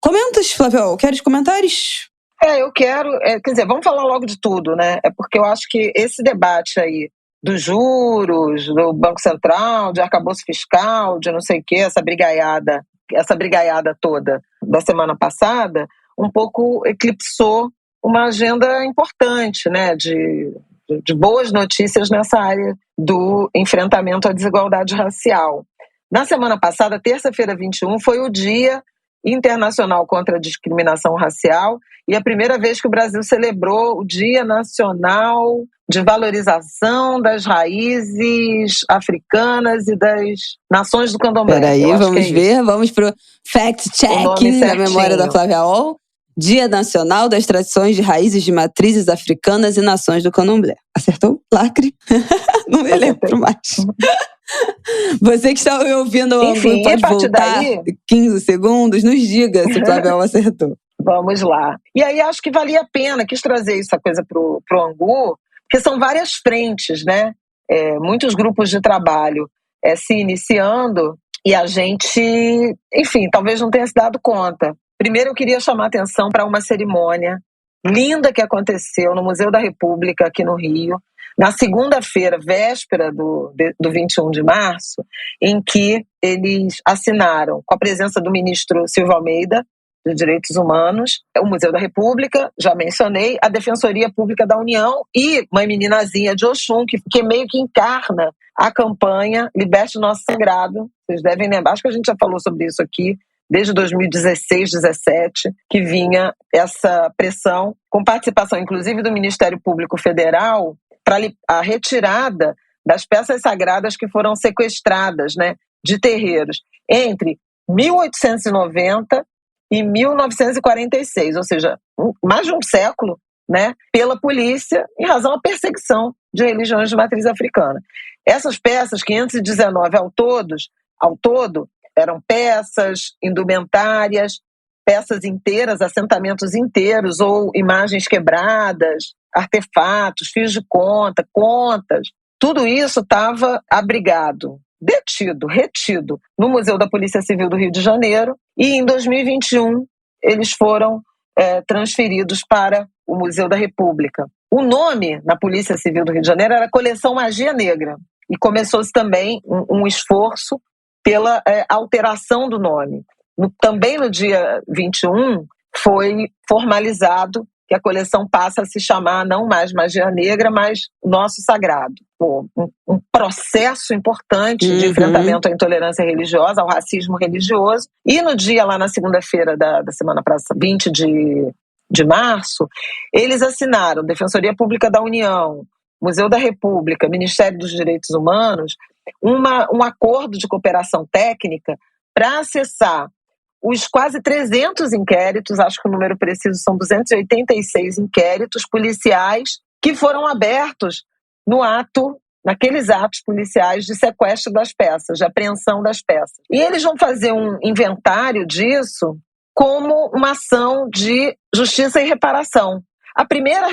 Comentas, Flávio? Queres comentários? Eu quero. Quer dizer, vamos falar logo de tudo, né? É porque eu acho que esse debate aí dos juros, do Banco Central, de arcabouço fiscal, de não sei o quê, essa brigaiada toda da semana passada, um pouco eclipsou uma agenda importante, né, de boas notícias nessa área do enfrentamento à desigualdade racial. Na semana passada, terça-feira 21, foi o Dia Internacional contra a Discriminação Racial e a primeira vez que o Brasil celebrou o Dia Nacional de Valorização das Raízes Africanas e das Nações do Candomblé. Peraí, vamos ver, vamos pro fact-checking da memória da Flávia Ol. Dia Nacional das Tradições de Raízes de Matrizes Africanas e Nações do Candomblé. Acertou? Lacre? Não me lembro mais. Você que está ouvindo, enfim, pode voltar daí, 15 segundos, nos diga se o Flávio acertou. Vamos lá. E aí acho que valia a pena, quis trazer essa coisa pro Angu, porque são várias frentes, né? Muitos grupos de trabalho se iniciando e a gente, enfim, talvez não tenha se dado conta. Primeiro eu queria chamar a atenção para uma cerimônia linda que aconteceu no Museu da República aqui no Rio, na segunda-feira, véspera do 21 de março, em que eles assinaram, com a presença do ministro Silvio Almeida, de Direitos Humanos, o Museu da República, já mencionei, a Defensoria Pública da União e Mãe Meninazinha de Oxum, que meio que encarna a campanha Liberte o Nosso Sagrado. Vocês devem lembrar, acho que a gente já falou sobre isso aqui, desde 2016, 2017, que vinha essa pressão, com participação inclusive do Ministério Público Federal, para a retirada das peças sagradas que foram sequestradas, né, de terreiros entre 1890 e 1946, ou seja, mais de um século, né, pela polícia em razão da perseguição de religiões de matriz africana. Essas peças, 519 ao todo, eram peças, indumentárias, peças inteiras, assentamentos inteiros ou imagens quebradas, artefatos, fios de contas. Tudo isso estava abrigado, retido no Museu da Polícia Civil do Rio de Janeiro e em 2021 eles foram transferidos para o Museu da República. O nome na Polícia Civil do Rio de Janeiro era Coleção Magia Negra e começou-se também um esforço pela alteração do nome. Também no dia 21 foi formalizado que a coleção passa a se chamar não mais Magia Negra, mas Nosso Sagrado. Um processo importante de enfrentamento à intolerância religiosa, ao racismo religioso. E no dia, lá na segunda-feira da semana passada, 20 de março, eles assinaram Defensoria Pública da União, Museu da República, Ministério dos Direitos Humanos, um acordo de cooperação técnica para acessar os quase 300 inquéritos, acho que o número preciso são 286 inquéritos policiais que foram abertos naqueles atos policiais de sequestro das peças, de apreensão das peças. E eles vão fazer um inventário disso como uma ação de justiça e reparação. A primeiro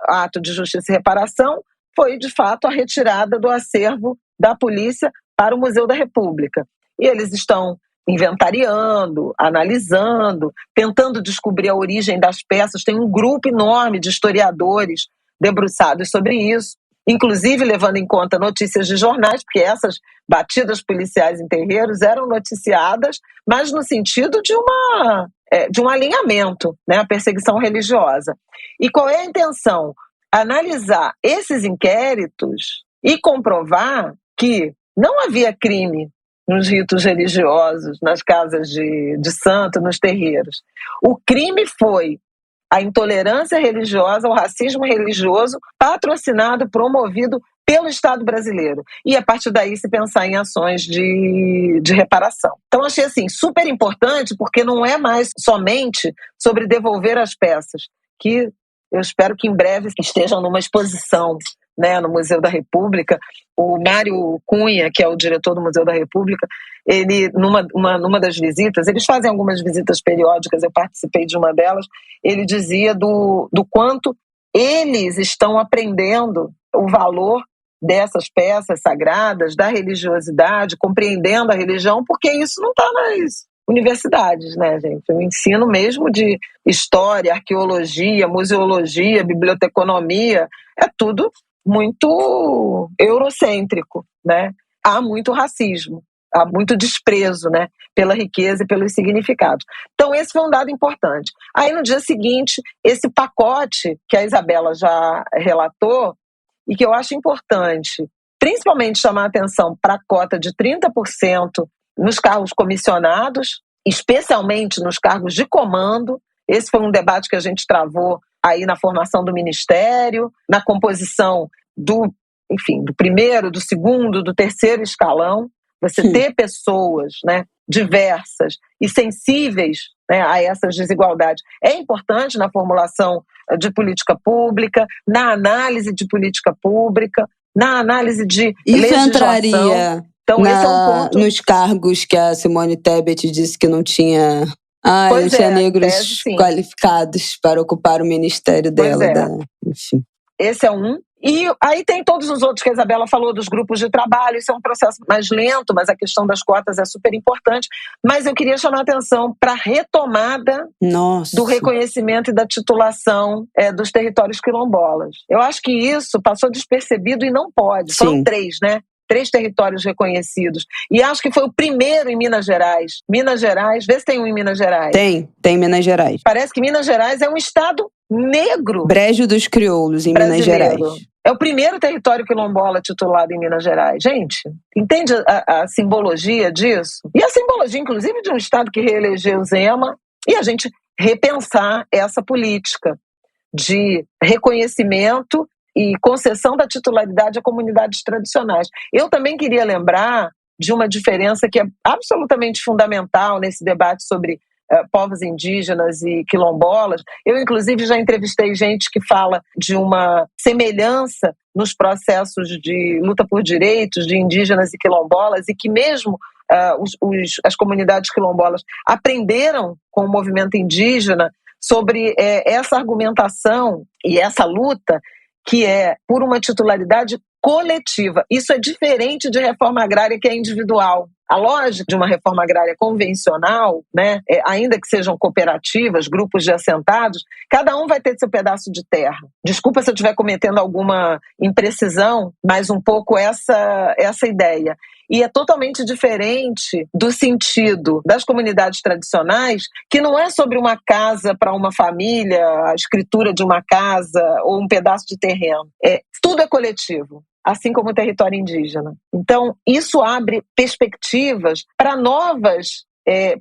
ato de justiça e reparação foi, de fato, a retirada do acervo da polícia para o Museu da República. E eles estão inventariando, analisando, tentando descobrir a origem das peças. Tem um grupo enorme de historiadores debruçados sobre isso, inclusive levando em conta notícias de jornais, porque essas batidas policiais em terreiros eram noticiadas, mas no sentido de um alinhamento, né, à perseguição religiosa. E qual é a intenção? Analisar esses inquéritos e comprovar que não havia crime nos ritos religiosos, nas casas de santo, nos terreiros. O crime foi a intolerância religiosa, o racismo religioso, patrocinado, promovido pelo Estado brasileiro. E a partir daí se pensar em ações de reparação. Então achei assim, super importante, porque não é mais somente sobre devolver as peças, que eu espero que em breve estejam numa exposição, né, no Museu da República. O Mário Cunha, que é o diretor do Museu da República, ele, numa das visitas, eles fazem algumas visitas periódicas, eu participei de uma delas, ele dizia do quanto eles estão aprendendo o valor dessas peças sagradas, da religiosidade, compreendendo a religião, porque isso não está nas universidades, né, gente? O ensino mesmo de história, arqueologia, museologia, biblioteconomia, é tudo muito eurocêntrico, né? Há muito racismo, há muito desprezo, né, pela riqueza e pelos significados. Então esse foi um dado importante. Aí no dia seguinte, esse pacote que a Isabela já relatou e que eu acho importante, principalmente chamar a atenção para a cota de 30% nos cargos comissionados, especialmente nos cargos de comando. Esse foi um debate que a gente travou aí na formação do Ministério, na composição do primeiro, do segundo, do terceiro escalão. Você ter pessoas, né, diversas e sensíveis, né, a essas desigualdades é importante na formulação de política pública, na análise de política pública, na análise de legislação. Entraria então, esse é um ponto. Nos cargos que a Simone Tebet disse que não tinha, não tinha negros qualificados para ocupar o ministério dela. Enfim. Esse é um. E aí tem todos os outros que a Isabela falou, dos grupos de trabalho. Isso é um processo mais lento, mas a questão das cotas é super importante. Mas eu queria chamar a atenção para a retomada do reconhecimento e da titulação dos territórios quilombolas. Eu acho que isso passou despercebido e não pode. Foram 3, né? 3 territórios reconhecidos. E acho que foi o primeiro em Minas Gerais. Minas Gerais, vê se tem um em Minas Gerais. Tem Minas Gerais. Parece que Minas Gerais é um estado negro. Brejo dos Crioulos, em Minas Gerais. É o primeiro território quilombola titulado em Minas Gerais. Gente, entende a simbologia disso? E a simbologia, inclusive, de um estado que reelegeu Zema, e a gente repensar essa política de reconhecimento e concessão da titularidade a comunidades tradicionais. Eu também queria lembrar de uma diferença que é absolutamente fundamental nesse debate sobre povos indígenas e quilombolas. Eu, inclusive, já entrevistei gente que fala de uma semelhança nos processos de luta por direitos de indígenas e quilombolas, e que mesmo as comunidades quilombolas aprenderam com o movimento indígena sobre essa argumentação e essa luta que é por uma titularidade coletiva. Isso é diferente de reforma agrária, que é individual. A lógica de uma reforma agrária convencional, né, ainda que sejam cooperativas, grupos de assentados, cada um vai ter seu pedaço de terra. Desculpa se eu estiver cometendo alguma imprecisão, mas um pouco essa ideia. E é totalmente diferente do sentido das comunidades tradicionais, que não é sobre uma casa para uma família, a escritura de uma casa ou um pedaço de terreno. Tudo é coletivo, assim como o território indígena. Então, isso abre perspectivas para novas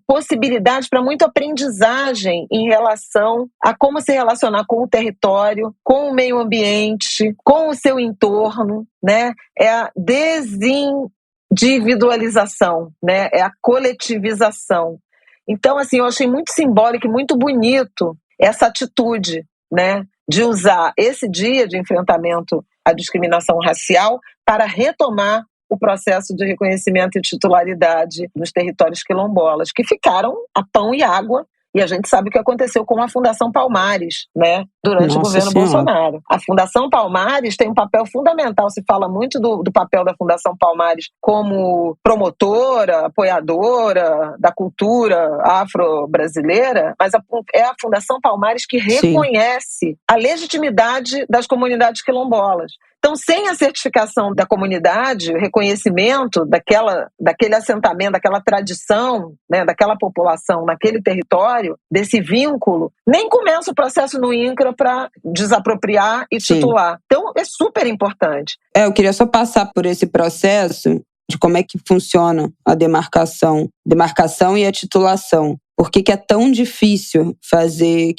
possibilidades, para muita aprendizagem em relação a como se relacionar com o território, com o meio ambiente, com o seu entorno, né? É a desindividualização, né? É a coletivização. Então, assim, eu achei muito simbólico e muito bonito essa atitude, né, de usar esse dia de enfrentamento à discriminação racial para retomar o processo de reconhecimento e titularidade dos territórios quilombolas, que ficaram a pão e água. E a gente sabe o que aconteceu com a Fundação Palmares, né, durante o governo Bolsonaro. A Fundação Palmares tem um papel fundamental. Se fala muito do papel da Fundação Palmares como promotora, apoiadora da cultura afro-brasileira, mas é a Fundação Palmares que reconhece a legitimidade das comunidades quilombolas. Então, sem a certificação da comunidade, o reconhecimento daquele assentamento, daquela tradição, né, daquela população naquele território, desse vínculo, nem começa o processo no INCRA para desapropriar e titular. Então, é super importante. Eu queria só passar por esse processo de como é que funciona a demarcação e a titulação. Por que é tão difícil fazer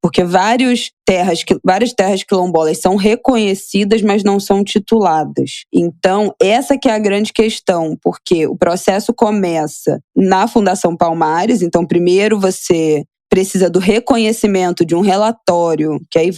porque várias terras quilombolas são reconhecidas, mas não são tituladas. Então, essa que é a grande questão, porque o processo começa na Fundação Palmares. Então, primeiro você precisa do reconhecimento de um relatório, que aí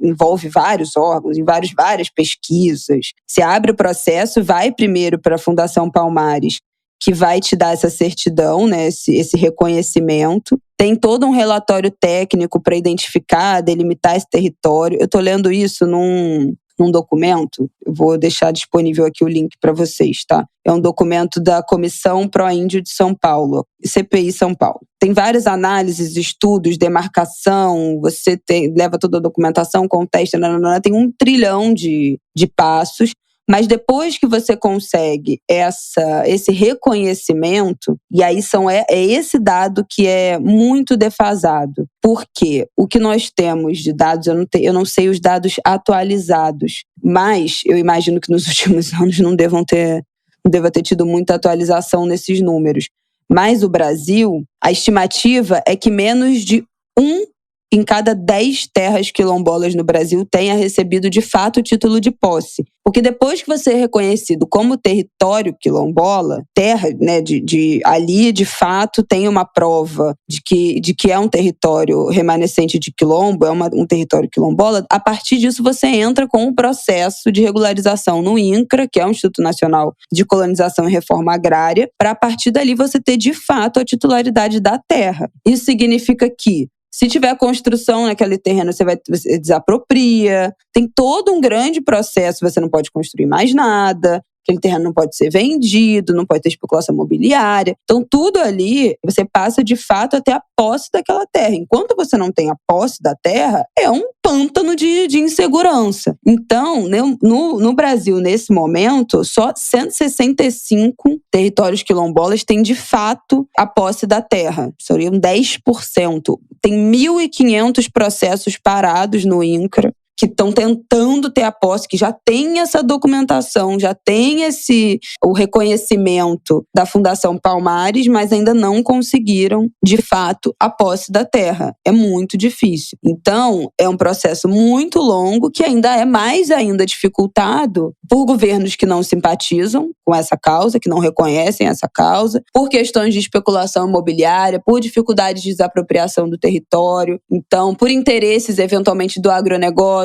envolve vários órgãos, várias pesquisas. Você abre o processo, vai primeiro para a Fundação Palmares, que vai te dar essa certidão, né, esse reconhecimento. Tem todo um relatório técnico para identificar, delimitar esse território. Eu estou lendo isso num documento, eu vou deixar disponível aqui o link para vocês, tá? É um documento da Comissão Pró-Índio de São Paulo, CPI São Paulo. Tem várias análises, estudos, demarcação, você leva toda a documentação, contesta, tem 1 trilhão de passos. Mas depois que você consegue esse reconhecimento, e aí é esse dado que é muito defasado. Porque o que nós temos de dados, eu não sei os dados atualizados, mas eu imagino que nos últimos anos não deva ter tido muita atualização nesses números. Mas o Brasil, a estimativa é que menos de 1 em cada 10 terras quilombolas no Brasil tenha recebido de fato o título de posse. Porque depois que você é reconhecido como território quilombola, terra, né, ali de fato tem uma prova de que é um território remanescente de quilombo, um território quilombola. A partir disso você entra com um processo de regularização no INCRA, que é o Instituto Nacional de Colonização e Reforma Agrária, para a partir dali você ter de fato a titularidade da terra. Isso significa que se tiver construção naquele terreno, você desapropria. Tem todo um grande processo, você não pode construir mais nada. Aquele terreno não pode ser vendido, não pode ter especulação imobiliária. Então, tudo ali, você passa de fato a ter a posse daquela terra. Enquanto você não tem a posse da terra, é um pântano de insegurança. Então, no Brasil, nesse momento, só 165 territórios quilombolas têm de fato a posse da terra. Seriam 10%. Tem 1.500 processos parados no INCRA, que estão tentando ter a posse, que já tem essa documentação, já tem o reconhecimento da Fundação Palmares, mas ainda não conseguiram, de fato, a posse da terra. É muito difícil. Então, é um processo muito longo que ainda é mais ainda dificultado por governos que não simpatizam com essa causa, que não reconhecem essa causa, por questões de especulação imobiliária, por dificuldades de desapropriação do território, então, por interesses, eventualmente, do agronegócio.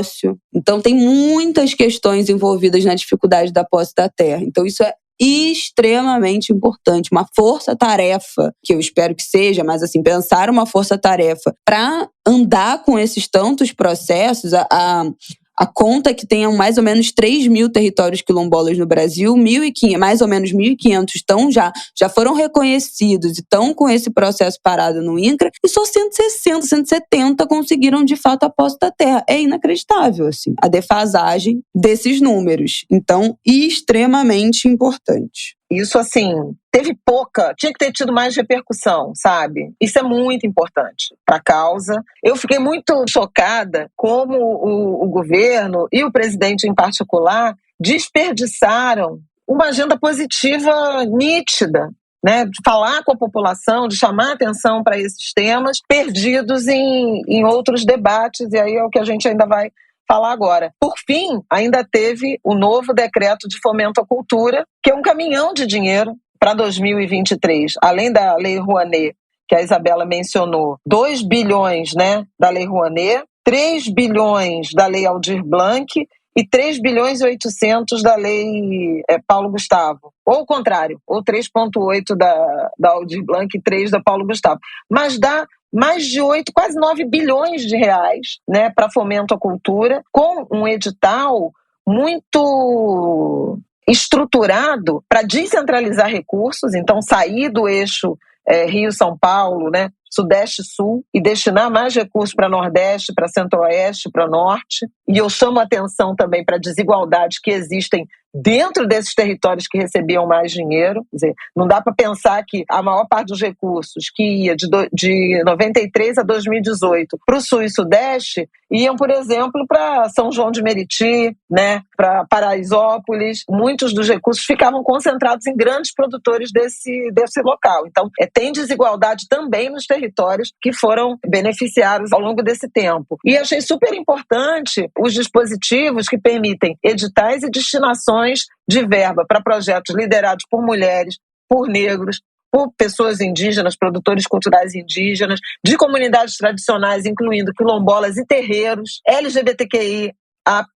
Então, tem muitas questões envolvidas na dificuldade da posse da terra. Então, isso é extremamente importante. Uma força-tarefa, que eu espero que seja, mas assim, pensar uma força-tarefa para andar com esses tantos processos. A conta é que tenham mais ou menos 3.000 territórios quilombolas no Brasil, mais ou menos 1.500 já foram reconhecidos e estão com esse processo parado no INCRA, e só 160, 170 conseguiram de fato a posse da terra. É inacreditável, assim, a defasagem desses números. Então, extremamente importante. Isso, assim, tinha que ter tido mais repercussão, sabe? Isso é muito importante para a causa. Eu fiquei muito chocada como o governo e o presidente em particular desperdiçaram uma agenda positiva nítida, né? De falar com a população, de chamar atenção para esses temas, perdidos em outros debates, e aí é o que a gente ainda vai falar agora. Por fim, ainda teve o novo decreto de fomento à cultura, que é um caminhão de dinheiro para 2023. Além da Lei Rouanet, que a Isabela mencionou, 2 bilhões, né, da Lei Rouanet, 3 bilhões da Lei Aldir Blanc e 3 bilhões e 800 da Lei Paulo Gustavo. Ou o contrário, ou 3,8 da Aldir Blanc e 3 da Paulo Gustavo. Mas dá mais de 8, quase 9 bilhões de reais, né, para fomento à cultura, com um edital muito estruturado para descentralizar recursos, então sair do eixo Rio-São Paulo, né, Sudeste-Sul, e destinar mais recursos para Nordeste, para Centro-Oeste, para Norte. E eu chamo a atenção também para desigualdades que existem dentro desses territórios que recebiam mais dinheiro. Quer dizer, não dá para pensar que a maior parte dos recursos que ia de 93 a 2018 para o Sul e Sudeste iam, por exemplo, para São João de Meriti, né, para Paraisópolis. Muitos dos recursos ficavam concentrados em grandes produtores desse local. Então, tem desigualdade também nos territórios que foram beneficiados ao longo desse tempo. E achei super importante os dispositivos que permitem editais e destinações de verba para projetos liderados por mulheres, por negros, por pessoas indígenas, produtores culturais indígenas, de comunidades tradicionais, incluindo quilombolas e terreiros, LGBTQI, AP+.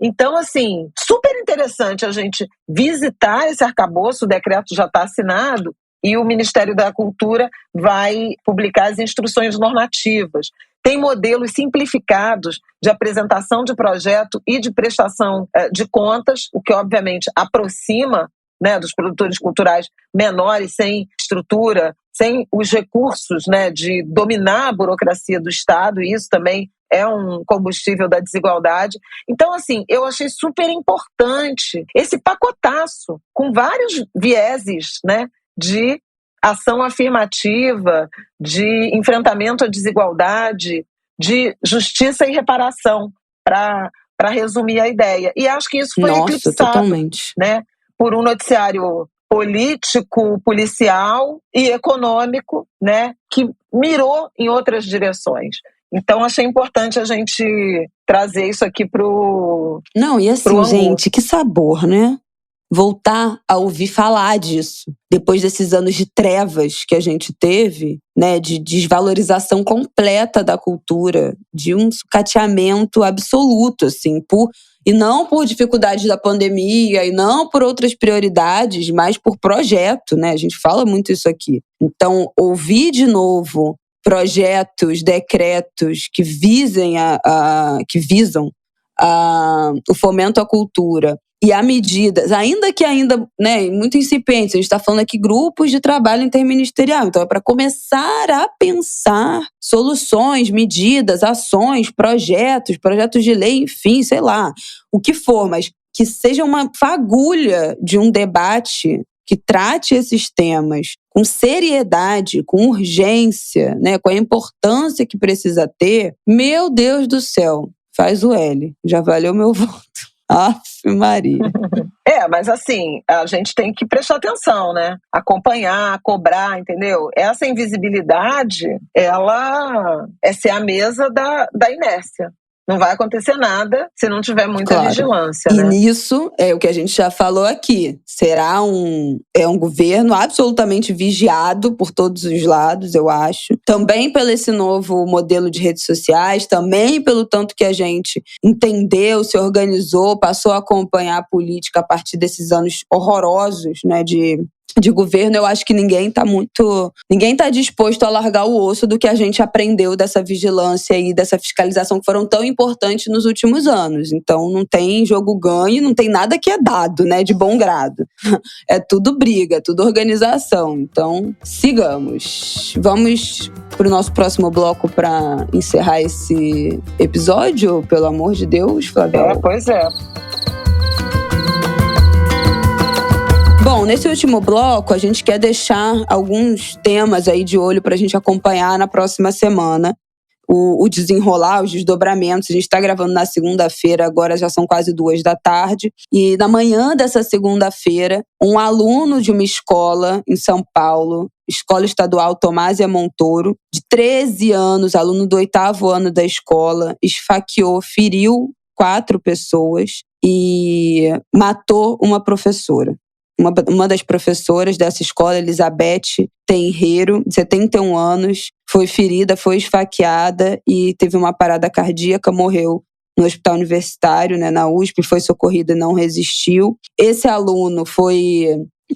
Então, assim, super interessante a gente visitar esse arcabouço, o decreto já está assinado, e o Ministério da Cultura vai publicar as instruções normativas. Tem modelos simplificados de apresentação de projeto e de prestação de contas, o que obviamente aproxima, né, dos produtores culturais menores, sem estrutura, sem os recursos, né, de dominar a burocracia do Estado, e isso também é um combustível da desigualdade. Então, assim, eu achei super importante esse pacotaço, com vários vieses, né, de ação afirmativa, de enfrentamento à desigualdade, de justiça e reparação, para resumir a ideia. E acho que isso foi eclipsado, totalmente, né, por um noticiário político, policial e econômico, né, que mirou em outras direções. Então, achei importante a gente trazer isso aqui pro... Não, e assim, gente, que sabor, né? Voltar a ouvir falar disso. Depois desses anos de trevas que a gente teve, né, de desvalorização completa da cultura, de um sucateamento absoluto, assim, e não por dificuldades da pandemia, e não por outras prioridades, mas por projeto, né? A gente fala muito isso aqui. Então, ouvir de novo projetos, decretos que visam o fomento à cultura e há medidas, ainda, né, muito incipientes. A gente está falando aqui grupos de trabalho interministerial. Então, é para começar a pensar soluções, medidas, ações, projetos de lei, enfim, sei lá, o que for, mas que seja uma fagulha de um debate que trate esses temas com seriedade, com urgência, né, com a importância que precisa ter. Meu Deus do céu, faz o L. Já valeu meu voto. Aff, Maria. Mas assim, a gente tem que prestar atenção, né? Acompanhar, cobrar, entendeu? Essa invisibilidade, ela é ser a mesa da inércia. Não vai acontecer nada se não tiver muita vigilância, né? E nisso, é o que a gente já falou aqui, será um governo absolutamente vigiado por todos os lados, eu acho. Também pelo esse novo modelo de redes sociais, também pelo tanto que a gente entendeu, se organizou, passou a acompanhar a política a partir desses anos horrorosos, né, de governo. Eu acho que ninguém tá disposto a largar o osso do que a gente aprendeu dessa vigilância e dessa fiscalização que foram tão importantes nos últimos anos. Então não tem jogo ganho, não tem nada que é dado, né, de bom grado. É tudo briga, é tudo organização. Então, sigamos. Vamos pro nosso próximo bloco para encerrar esse episódio, pelo amor de Deus, Flávia. Pois é. Bom, nesse último bloco, a gente quer deixar alguns temas aí de olho para a gente acompanhar na próxima semana. O desenrolar, os desdobramentos. A gente está gravando na segunda-feira, agora já são quase 14h. E na manhã dessa segunda-feira, um aluno de uma escola em São Paulo, Escola Estadual Tomásia Montoro, de 13 anos, aluno do 8º ano da escola, esfaqueou, feriu 4 pessoas e matou uma professora. Uma das professoras dessa escola, Elizabeth Tenreiro, de 71 anos, foi ferida, foi esfaqueada e teve uma parada cardíaca, morreu no hospital universitário, né, na USP, foi socorrido e não resistiu. Esse aluno foi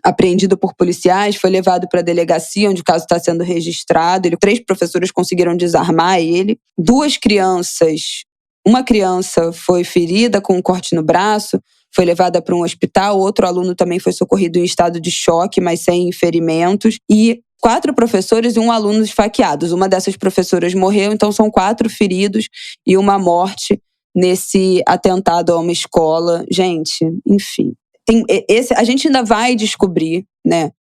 apreendido por policiais, foi levado para a delegacia, onde o caso está sendo registrado. 3 professores conseguiram desarmar ele. 2 crianças, uma criança foi ferida com um corte no braço, foi levada para um hospital. Outro aluno também foi socorrido em estado de choque, mas sem ferimentos. E 4 professores e um aluno esfaqueados. Uma dessas professoras morreu, então são 4 feridos e uma morte nesse atentado a uma escola. Gente, enfim. A gente ainda vai descobrir, né,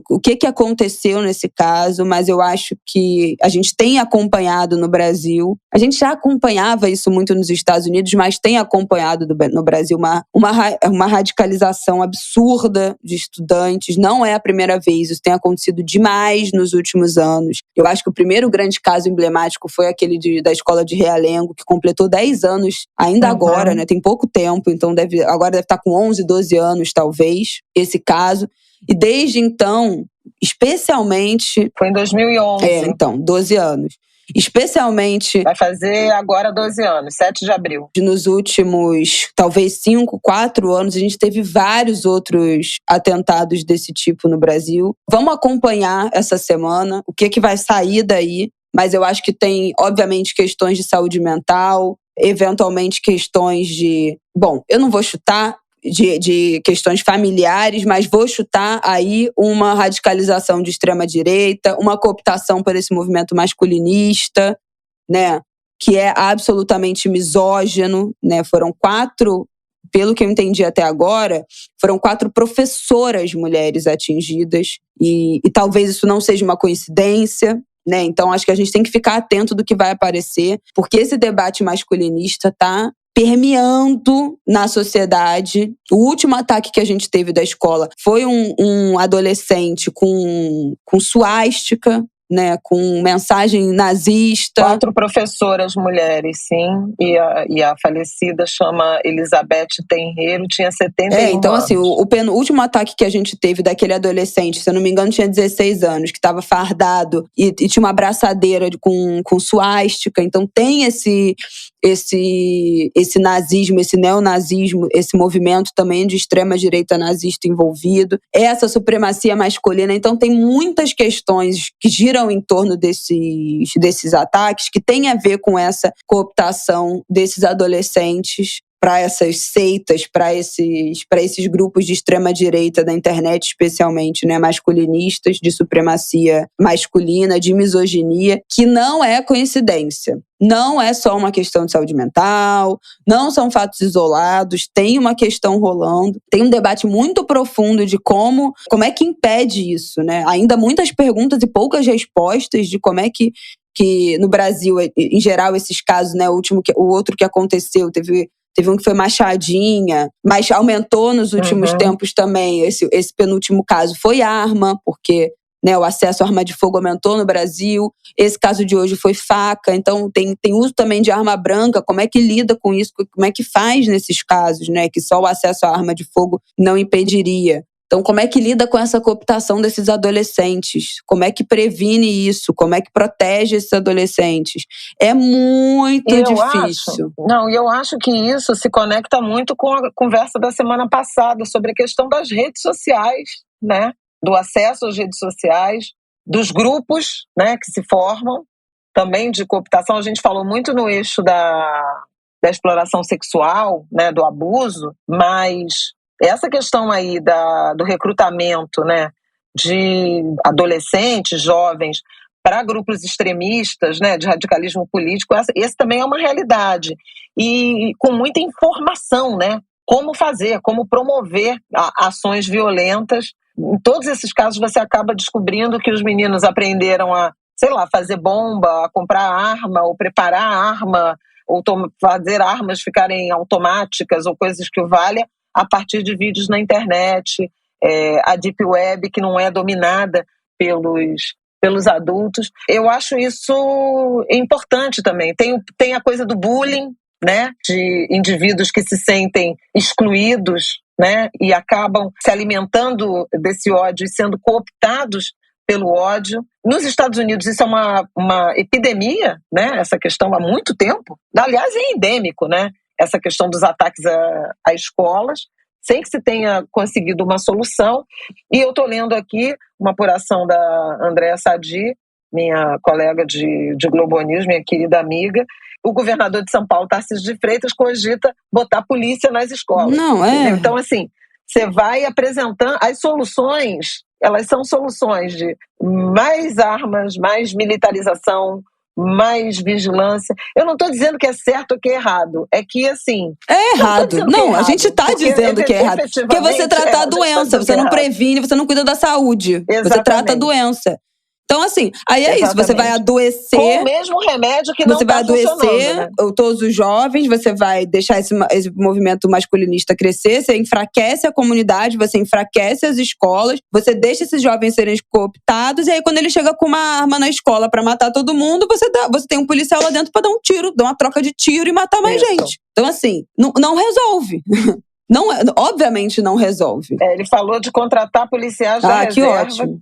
o que aconteceu nesse caso, mas eu acho que a gente tem acompanhado no Brasil. A gente já acompanhava isso muito nos Estados Unidos, mas tem acompanhado no Brasil uma radicalização absurda de estudantes. Não é a primeira vez, isso tem acontecido demais nos últimos anos. Eu acho que o primeiro grande caso emblemático foi aquele da escola de Realengo, que completou 10 anos ainda agora, né? Tem pouco tempo, então agora deve estar com 11, 12 anos, talvez, esse caso. E desde então, especialmente... Foi em 2011. Então, 12 anos. Especialmente... Vai fazer agora 12 anos, 7 de abril. Nos últimos, talvez 5, 4 anos, a gente teve vários outros atentados desse tipo no Brasil. Vamos acompanhar essa semana o que vai sair daí. Mas eu acho que tem, obviamente, questões de saúde mental, eventualmente questões de... Bom, eu não vou chutar... De questões familiares, mas vou chutar aí uma radicalização de extrema-direita, uma cooptação por esse movimento masculinista, né, que é absolutamente misógino, né? Foram 4, pelo que eu entendi até agora, foram 4 professoras mulheres atingidas, e talvez isso não seja uma coincidência, né? Então acho que a gente tem que ficar atento do que vai aparecer, porque esse debate masculinista está permeando na sociedade. O último ataque que a gente teve da escola foi um adolescente com suástica, né, com mensagem nazista. 4 professoras mulheres, sim, e a falecida chama Elizabeth Tenreiro, tinha 71 então, anos. assim, o penúltimo ataque que a gente teve daquele adolescente, se eu não me engano, tinha 16 anos, que estava fardado e tinha uma abraçadeira com suástica. Então tem esse nazismo, esse neonazismo, esse movimento também de extrema-direita nazista envolvido, essa supremacia masculina. Então tem muitas questões que giram em torno desses ataques, que tem a ver com essa cooptação desses adolescentes para essas seitas, para esses grupos de extrema-direita da internet, especialmente, né, masculinistas, de supremacia masculina, de misoginia, que não é coincidência. Não é só uma questão de saúde mental, não são fatos isolados, tem uma questão rolando, tem um debate muito profundo de como é que impede isso, né? Ainda muitas perguntas e poucas respostas de como é que no Brasil, em geral, esses casos, né? O outro que aconteceu, teve um que foi Machadinha, mas aumentou nos últimos tempos também. Esse penúltimo caso foi arma, porque, né, o acesso à arma de fogo aumentou no Brasil. Esse caso de hoje foi faca. Então, tem uso também de arma branca. Como é que lida com isso? Como é que faz nesses casos, né? Que só o acesso à arma de fogo não impediria. Então, como é que lida com essa cooptação desses adolescentes? Como é que previne isso? Como é que protege esses adolescentes? É muito difícil. Eu acho que isso se conecta muito com a conversa da semana passada sobre a questão das redes sociais, né? Do acesso às redes sociais, dos grupos, né, que se formam, também de cooptação. A gente falou muito no eixo da exploração sexual, né, do abuso, mas essa questão aí do recrutamento, né, de adolescentes, jovens, para grupos extremistas, né, de radicalismo político, esse também é uma realidade. E com muita informação, né? Como fazer, como promover ações violentas. Em todos esses casos você acaba descobrindo que os meninos aprenderam a, sei lá, fazer bomba, a comprar arma, ou preparar arma, ou fazer armas ficarem automáticas, ou coisas que o valha, a partir de vídeos na internet, a Deep Web, que não é dominada pelos adultos. Eu acho isso importante também. Tem a coisa do bullying, né, de indivíduos que se sentem excluídos, né, e acabam se alimentando desse ódio e sendo cooptados pelo ódio. Nos Estados Unidos isso é uma epidemia, né, essa questão há muito tempo. Aliás, é endêmico, né, essa questão dos ataques a escolas, sem que se tenha conseguido uma solução. E eu estou lendo aqui uma apuração da Andréa Sadi, minha colega de Globo News, minha querida amiga. O governador de São Paulo, Tarcísio de Freitas, cogita botar polícia nas escolas. Não, é. Então, assim, você vai apresentando as soluções, elas são soluções de mais armas, mais militarização, mais vigilância. Eu não estou dizendo que é certo ou que é errado. É que, assim... É errado. Não, a gente está dizendo que é errado. Porque você trata a doença, você não previne, você não cuida da saúde. Exatamente. Você trata a doença. Então, assim, aí é isso, você vai adoecer... Com o mesmo remédio que não está funcionando. Você vai adoecer todos os jovens, você vai deixar esse movimento masculinista crescer, você enfraquece a comunidade, você enfraquece as escolas, você deixa esses jovens serem cooptados, e aí quando ele chega com uma arma na escola pra matar todo mundo, você tem um policial lá dentro pra dar um tiro, dar uma troca de tiro e matar mais gente. Então, assim, não resolve. Não, obviamente não resolve. Ele falou de contratar policiais da reserva. Que ótimo.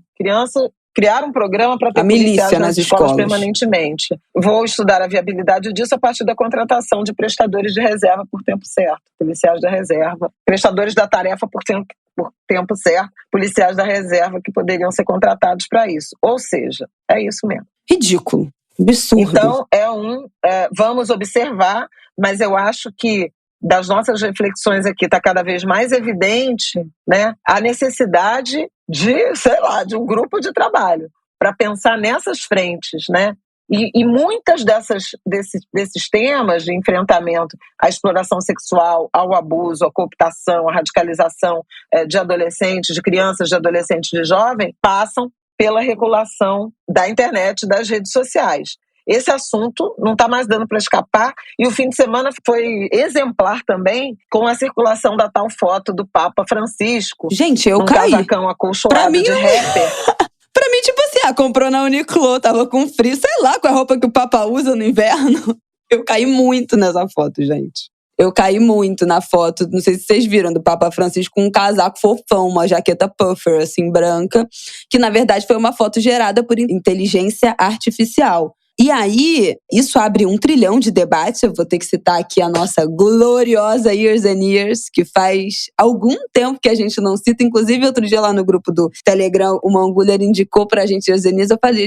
Criar um programa para ter policiais nas escolas permanentemente. Vou estudar a viabilidade disso a partir da contratação de prestadores de reserva por tempo certo. Policiais da reserva. Prestadores da tarefa por tempo certo. Policiais da reserva que poderiam ser contratados para isso. Ou seja, é isso mesmo. Ridículo. Absurdo. Então, vamos observar, mas eu acho que das nossas reflexões aqui está cada vez mais evidente, né, a necessidade de um grupo de trabalho para pensar nessas frentes, né? E muitas desses temas de enfrentamento à exploração sexual, ao abuso, à cooptação, à radicalização de adolescentes, de crianças, de adolescentes, de jovens, passam pela regulação da internet, das redes sociais. Esse assunto não está mais dando para escapar, e o fim de semana foi exemplar também com a circulação da tal foto do Papa Francisco. Gente, eu caí. Casacão acolchoado de rapper. Pra mim, tipo assim, comprou na Uniqlo, tava com frio, sei lá, com a roupa que o Papa usa no inverno. Eu caí muito nessa foto, gente. Eu caí muito na foto, não sei se vocês viram, do Papa Francisco com um casaco fofão, uma jaqueta puffer, assim, branca, que na verdade foi uma foto gerada por inteligência artificial. E aí, isso abre 1 trilhão de debates. Eu vou ter que citar aqui a nossa gloriosa Years and Years, que faz algum tempo que a gente não cita. Inclusive, outro dia lá no grupo do Telegram, uma angulher indicou pra gente Years and Years. Eu falei,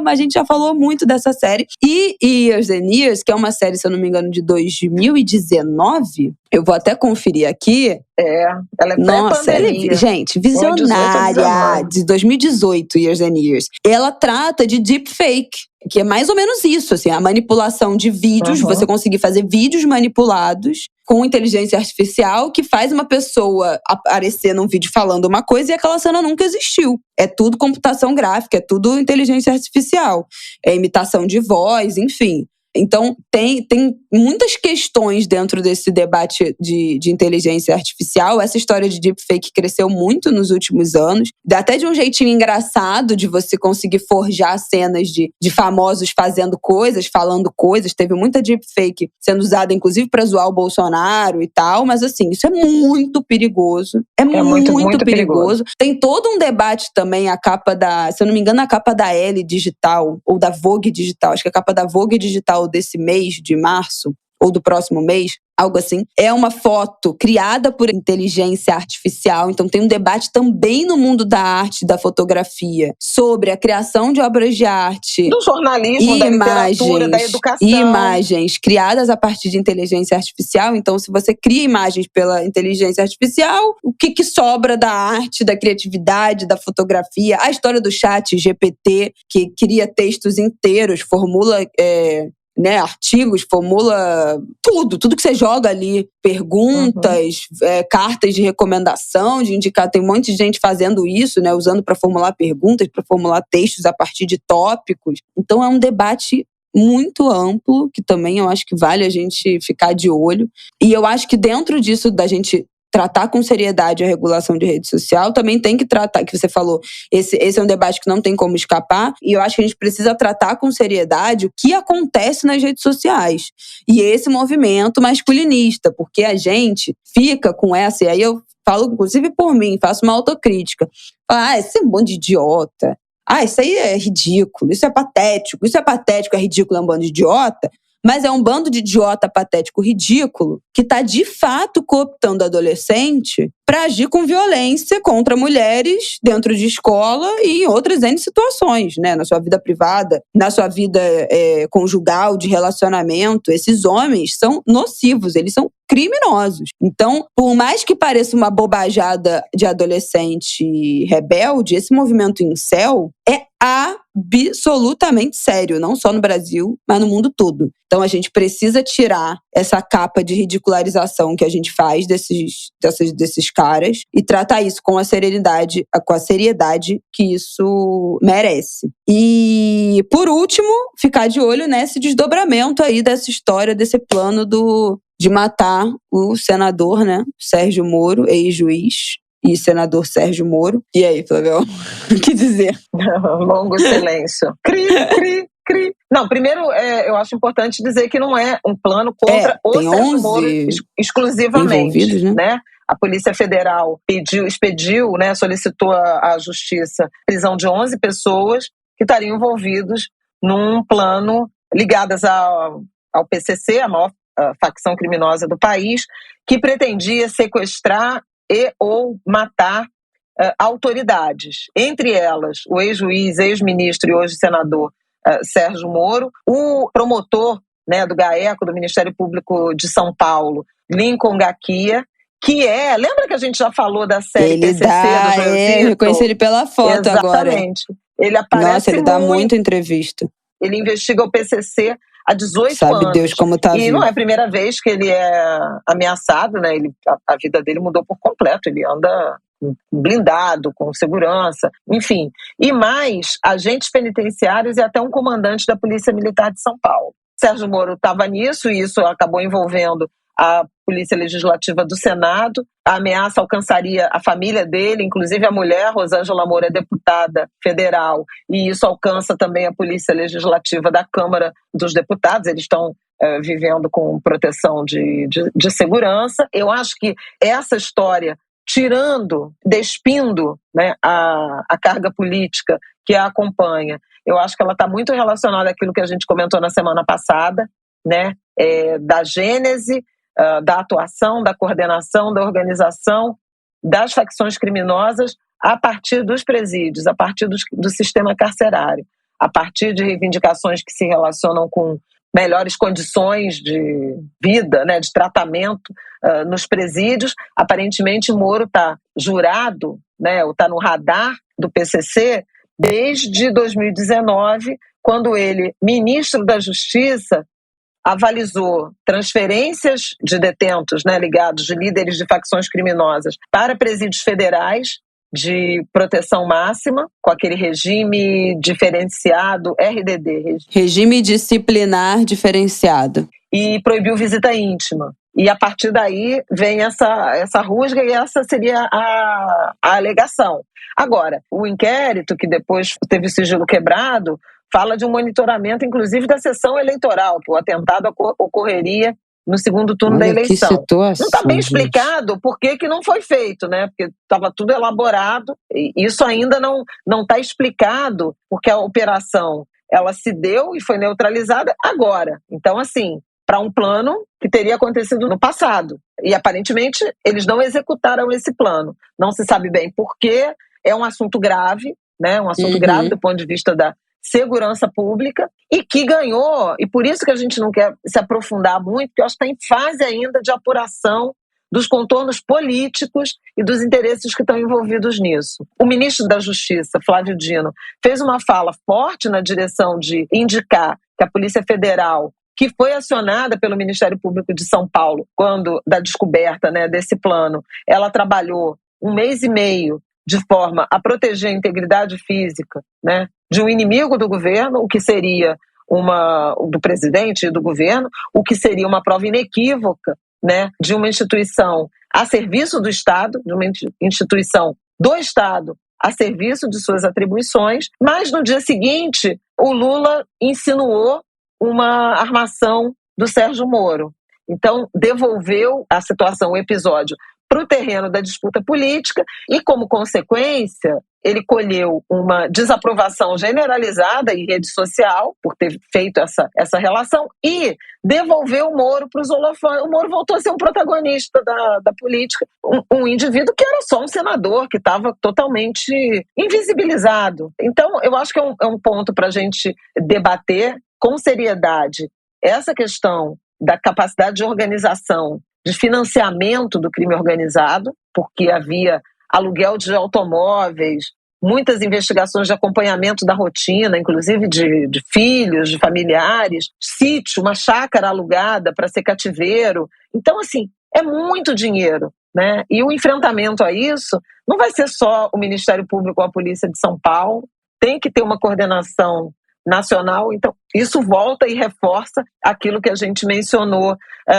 a gente já falou muito dessa série. E Years and Years, que é uma série, se eu não me engano, de 2019... Eu vou até conferir aqui. Ela é Nossa, gente, visionária, de 2018, Years and Years. Ela trata de deepfake, que é mais ou menos isso, assim, a manipulação de vídeos, você conseguir fazer vídeos manipulados com inteligência artificial que faz uma pessoa aparecer num vídeo falando uma coisa e aquela cena nunca existiu. É tudo computação gráfica, é tudo inteligência artificial. É imitação de voz, enfim. Então, tem muitas questões dentro desse debate de inteligência artificial. Essa história de deepfake cresceu muito nos últimos anos. Até de um jeitinho engraçado de você conseguir forjar cenas de famosos fazendo coisas, falando coisas. Teve muita deepfake sendo usada, inclusive, para zoar o Bolsonaro e tal. Mas, assim, isso é muito perigoso. É muito perigoso. Tem todo um debate também, se eu não me engano, a capa da Elle Digital, ou da Vogue Digital. Acho que a capa da Vogue Digital desse mês de março, ou do próximo mês, algo assim, é uma foto criada por inteligência artificial. Então tem um debate também no mundo da arte, da fotografia, sobre a criação de obras de arte, do jornalismo, da literatura, da educação. Imagens criadas a partir de inteligência artificial. Então, se você cria imagens pela inteligência artificial, o que sobra da arte, da criatividade, da fotografia? A história do chat GPT, que cria textos inteiros, formula artigos, formula tudo que você joga ali, perguntas, cartas de recomendação, de indicar, tem um monte de gente fazendo isso, né, usando para formular perguntas, para formular textos a partir de tópicos. Então é um debate muito amplo, que também eu acho que vale a gente ficar de olho. E eu acho que dentro disso da gente tratar com seriedade a regulação de rede social, também tem que tratar, que você falou, esse é um debate que não tem como escapar, e eu acho que a gente precisa tratar com seriedade o que acontece nas redes sociais. E esse movimento masculinista, porque a gente fica com essa, e aí eu falo, inclusive por mim, faço uma autocrítica. Esse é um bando de idiota. Isso aí é ridículo, isso é patético, é ridículo, é um bando de idiota. Mas é um bando de idiota, patético, ridículo, que está de fato cooptando adolescente para agir com violência contra mulheres dentro de escola e em outras N situações, né? Na sua vida privada, na sua vida conjugal, de relacionamento. Esses homens são nocivos, eles são criminosos. Então, por mais que pareça uma bobajada de adolescente rebelde, esse movimento incel é absolutamente sério, não só no Brasil, mas no mundo todo. Então a gente precisa tirar essa capa de ridicularização que a gente faz desses caras e tratar isso com a seriedade que isso merece. E, por último, ficar de olho nesse desdobramento aí dessa história, desse plano de matar o senador, né, Sérgio Moro, ex-juiz, e senador Sérgio Moro. E aí, Flavio, o que dizer? Longo silêncio. Cri, cri, cri. Não, primeiro, eu acho importante dizer que não é um plano contra o Sérgio Moro exclusivamente, né? A Polícia Federal expediu, né, solicitou à Justiça a prisão de 11 pessoas que estariam envolvidos num plano ligadas ao PCC, a maior facção criminosa do país, que pretendia sequestrar ou matar autoridades, entre elas o ex-juiz, ex-ministro e hoje senador Sérgio Moro, o promotor, né, do GAECO, do Ministério Público de São Paulo, Lincoln Gaquia, que lembra que a gente já falou da série PCC do Joelzito? Reconheci ele pela foto. Exatamente. Agora. Ele aparece Nossa, ele dá muita entrevista. Ele investiga o PCC há 18 anos. Sabe Deus como tá vivo. E não é a primeira vez que ele é ameaçado, né? A vida dele mudou por completo. Ele anda blindado, com segurança, enfim. E mais agentes penitenciários e até um comandante da Polícia Militar de São Paulo. Sérgio Moro estava nisso e isso acabou envolvendo a Polícia Legislativa do Senado. A ameaça alcançaria a família dele, inclusive a mulher, Rosângela Moro, é deputada federal, e isso alcança também a Polícia Legislativa da Câmara dos Deputados. Eles estão vivendo com proteção de segurança. Eu acho que essa história, despindo, né, a carga política que a acompanha, eu acho que ela está muito relacionada àquilo que a gente comentou na semana passada, né, da gênese, da atuação, da coordenação, da organização das facções criminosas a partir dos presídios, a partir do sistema carcerário, a partir de reivindicações que se relacionam com melhores condições de vida, né, de tratamento nos presídios. Aparentemente, Moro está jurado, né, ou está no radar do PCC desde 2019, quando ele, ministro da Justiça, avalizou transferências de detentos, né, ligados de líderes de facções criminosas para presídios federais de proteção máxima, com aquele regime diferenciado, RDD. Regime disciplinar diferenciado. E proibiu visita íntima. E a partir daí vem essa rusga, e essa seria a alegação. Agora, o inquérito, que depois teve o sigilo quebrado, fala de um monitoramento, inclusive, da sessão eleitoral, que o atentado ocorreria no segundo turno da eleição. Situação, não está bem explicado por que não foi feito, né? Porque estava tudo elaborado, e isso ainda não está explicado, porque a operação ela se deu e foi neutralizada agora. Então, assim, para um plano que teria acontecido no passado. E, aparentemente, eles não executaram esse plano. Não se sabe bem por quê. É um assunto grave, né? Um assunto grave do ponto de vista da segurança pública, e que ganhou, e por isso que a gente não quer se aprofundar muito, porque eu acho que está em fase ainda de apuração dos contornos políticos e dos interesses que estão envolvidos nisso. O ministro da Justiça, Flávio Dino, fez uma fala forte na direção de indicar que a Polícia Federal, que foi acionada pelo Ministério Público de São Paulo, quando da descoberta, né, desse plano, ela trabalhou 1 mês e meio de forma a proteger a integridade física, né, de um inimigo do governo, o que seria do presidente e do governo, o que seria uma prova inequívoca, né, de uma instituição a serviço do Estado, de uma instituição do Estado a serviço de suas atribuições. Mas no dia seguinte, o Lula insinuou uma armação do Sérgio Moro. Então, devolveu a situação, o episódio, para o terreno da disputa política, e, como consequência, ele colheu uma desaprovação generalizada em rede social por ter feito essa relação, e devolveu o Moro para os holofotes. O Moro voltou a ser um protagonista da política, um indivíduo que era só um senador, que estava totalmente invisibilizado. Então, eu acho que é um ponto para a gente debater com seriedade essa questão da capacidade de organização de financiamento do crime organizado, porque havia aluguel de automóveis, muitas investigações de acompanhamento da rotina, inclusive de filhos, de familiares, sítio, uma chácara alugada para ser cativeiro. Então, assim, é muito dinheiro, né? E o enfrentamento a isso não vai ser só o Ministério Público ou a Polícia de São Paulo, tem que ter uma coordenação nacional. Então, isso volta e reforça aquilo que a gente mencionou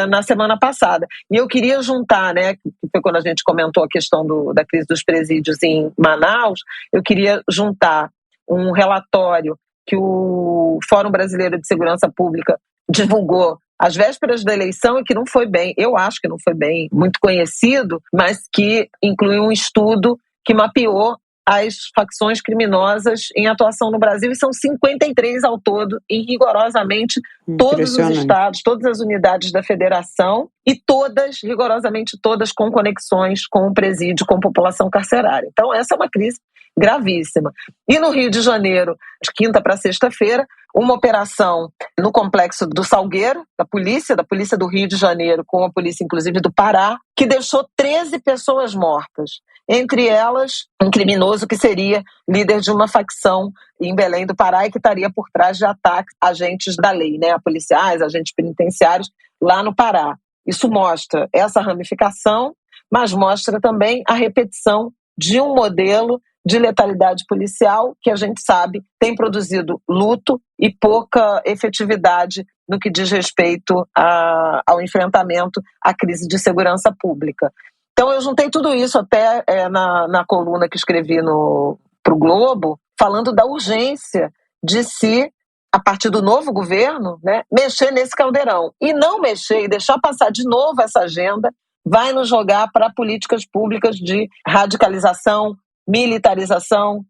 na semana passada. E eu queria juntar, né, que foi quando a gente comentou a questão da crise dos presídios em Manaus, eu queria juntar um relatório que o Fórum Brasileiro de Segurança Pública divulgou às vésperas da eleição e que não foi bem, eu acho que não foi bem muito conhecido, mas que inclui um estudo que mapeou as facções criminosas em atuação no Brasil, e são 53 ao todo, em rigorosamente todos os estados, todas as unidades da federação, e todas, rigorosamente todas, com conexões com o presídio, com a população carcerária. Então, essa é uma crise gravíssima. E no Rio de Janeiro, de quinta para sexta-feira, uma operação no complexo do Salgueiro, da polícia do Rio de Janeiro, com a polícia, inclusive, do Pará, que deixou 13 pessoas mortas. Entre elas, um criminoso que seria líder de uma facção em Belém do Pará e que estaria por trás de ataques a agentes da lei, né, a policiais, agentes penitenciários lá no Pará. Isso mostra essa ramificação, mas mostra também a repetição de um modelo de letalidade policial que a gente sabe tem produzido luto e pouca efetividade no que diz respeito ao enfrentamento à crise de segurança pública. Então eu juntei tudo isso até na coluna que escrevi para o Globo, falando da urgência de se, a partir do novo governo, né, mexer nesse caldeirão. E não mexer e deixar passar de novo essa agenda vai nos jogar para políticas públicas de radicalização, militarização,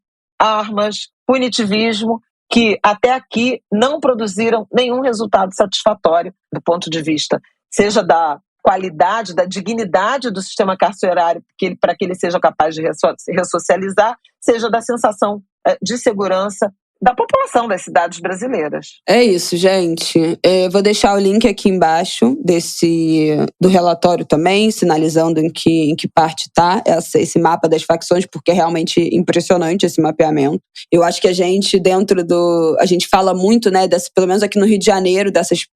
armas, punitivismo, que até aqui não produziram nenhum resultado satisfatório do ponto de vista, seja da qualidade, da dignidade do sistema carcerário para que ele seja capaz de ressocializar, seja da sensação de segurança da população das cidades brasileiras. É isso, gente. Vou deixar o link aqui embaixo do relatório também, sinalizando em que parte está esse mapa das facções, porque é realmente impressionante esse mapeamento. Eu acho que a gente, a gente fala muito, né, pelo menos aqui no Rio de Janeiro, dessas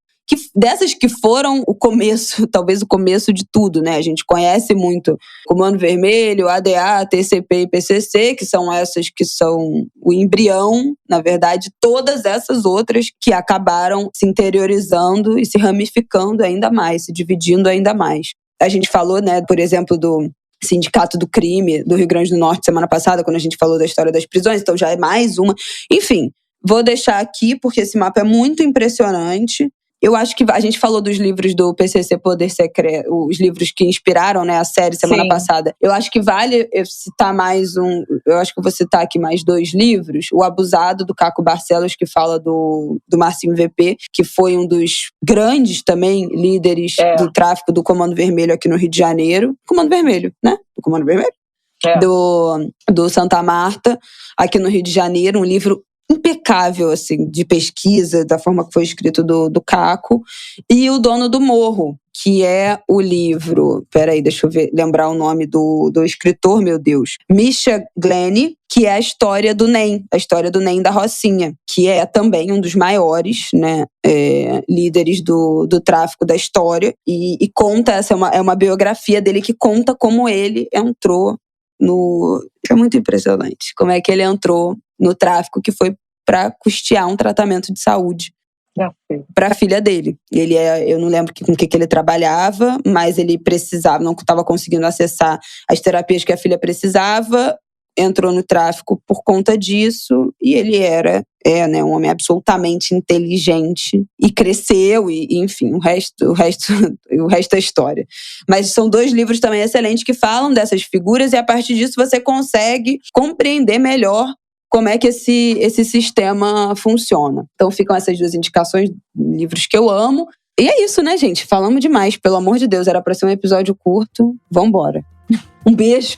que foram o começo, talvez o começo de tudo, né? A gente conhece muito Comando Vermelho, ADA, TCP e PCC, que são essas que são o embrião, na verdade, todas essas outras que acabaram se interiorizando e se ramificando ainda mais, se dividindo ainda mais. A gente falou, né, por exemplo, do Sindicato do Crime do Rio Grande do Norte semana passada, quando a gente falou da história das prisões, então já é mais uma. Enfim, vou deixar aqui porque esse mapa é muito impressionante. Eu acho que a gente falou dos livros do PCC Poder Secreto, os livros que inspiraram, né, a série semana passada. Eu acho que vale citar eu acho que eu vou citar aqui mais 2 livros. O Abusado, do Caco Barcelos, que fala do Marcinho VP, que foi um dos grandes também líderes do tráfico do Comando Vermelho aqui no Rio de Janeiro. Comando Vermelho, né? Do Comando Vermelho? Do Santa Marta, aqui no Rio de Janeiro. Um livro impecável, assim, de pesquisa, da forma que foi escrito do Caco. E O Dono do Morro, que é o livro... Peraí, deixa eu lembrar o nome do escritor, meu Deus. Misha Glenny, que é a história do NEM, a história do NEM da Rocinha, que é também um dos maiores, né, líderes do tráfico da história. E conta, essa é uma biografia dele que conta como ele entrou É muito impressionante como é que ele entrou no tráfico, que foi para custear um tratamento de saúde para a filha dele. Eu não lembro com que ele trabalhava, mas ele precisava, não estava conseguindo acessar as terapias que a filha precisava, entrou no tráfico por conta disso, e ele né, um homem absolutamente inteligente, e cresceu, e enfim, o resto é história. Mas são 2 livros também excelentes que falam dessas figuras, e a partir disso você consegue compreender melhor como é que esse sistema funciona. Então ficam essas 2 indicações, livros que eu amo. E é isso, né, gente? Falamos demais, pelo amor de Deus. Era para ser um episódio curto. Vambora. Um beijo.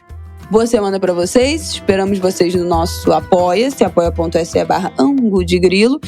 Boa semana pra vocês. Esperamos vocês no nosso Apoia-se, apoia.se/Angu de Grilo.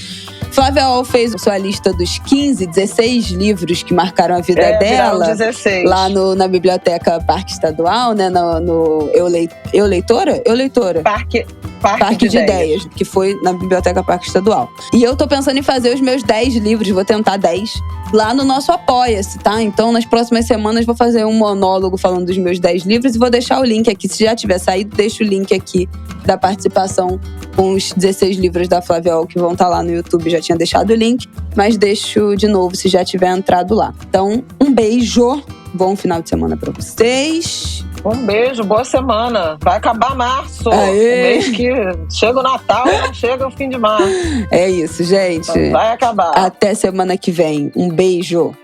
Flávia Ol fez sua lista dos 16 livros que marcaram a vida dela. 16. Lá na Biblioteca Parque Estadual, né? No Eu Leitora? Eu Leitora. Parque de Ideias, que foi na Biblioteca Parque Estadual. E eu tô pensando em fazer os meus 10 livros, vou tentar 10, lá no nosso Apoia-se, tá? Então, nas próximas semanas, vou fazer um monólogo falando dos meus 10 livros e vou deixar o link aqui. Se já tiver saído, deixo o link aqui da participação com os 16 livros da Flávia Ol, que vão estar lá no YouTube. Já tinha deixado o link, mas deixo de novo se já tiver entrado lá. Então, um beijo, bom final de semana pra vocês. Um beijo, boa semana. Vai acabar março. Aê. O mês que chega o Natal, não chega o fim de março. É isso, gente. Vai acabar. Até semana que vem. Um beijo.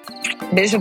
Beijo.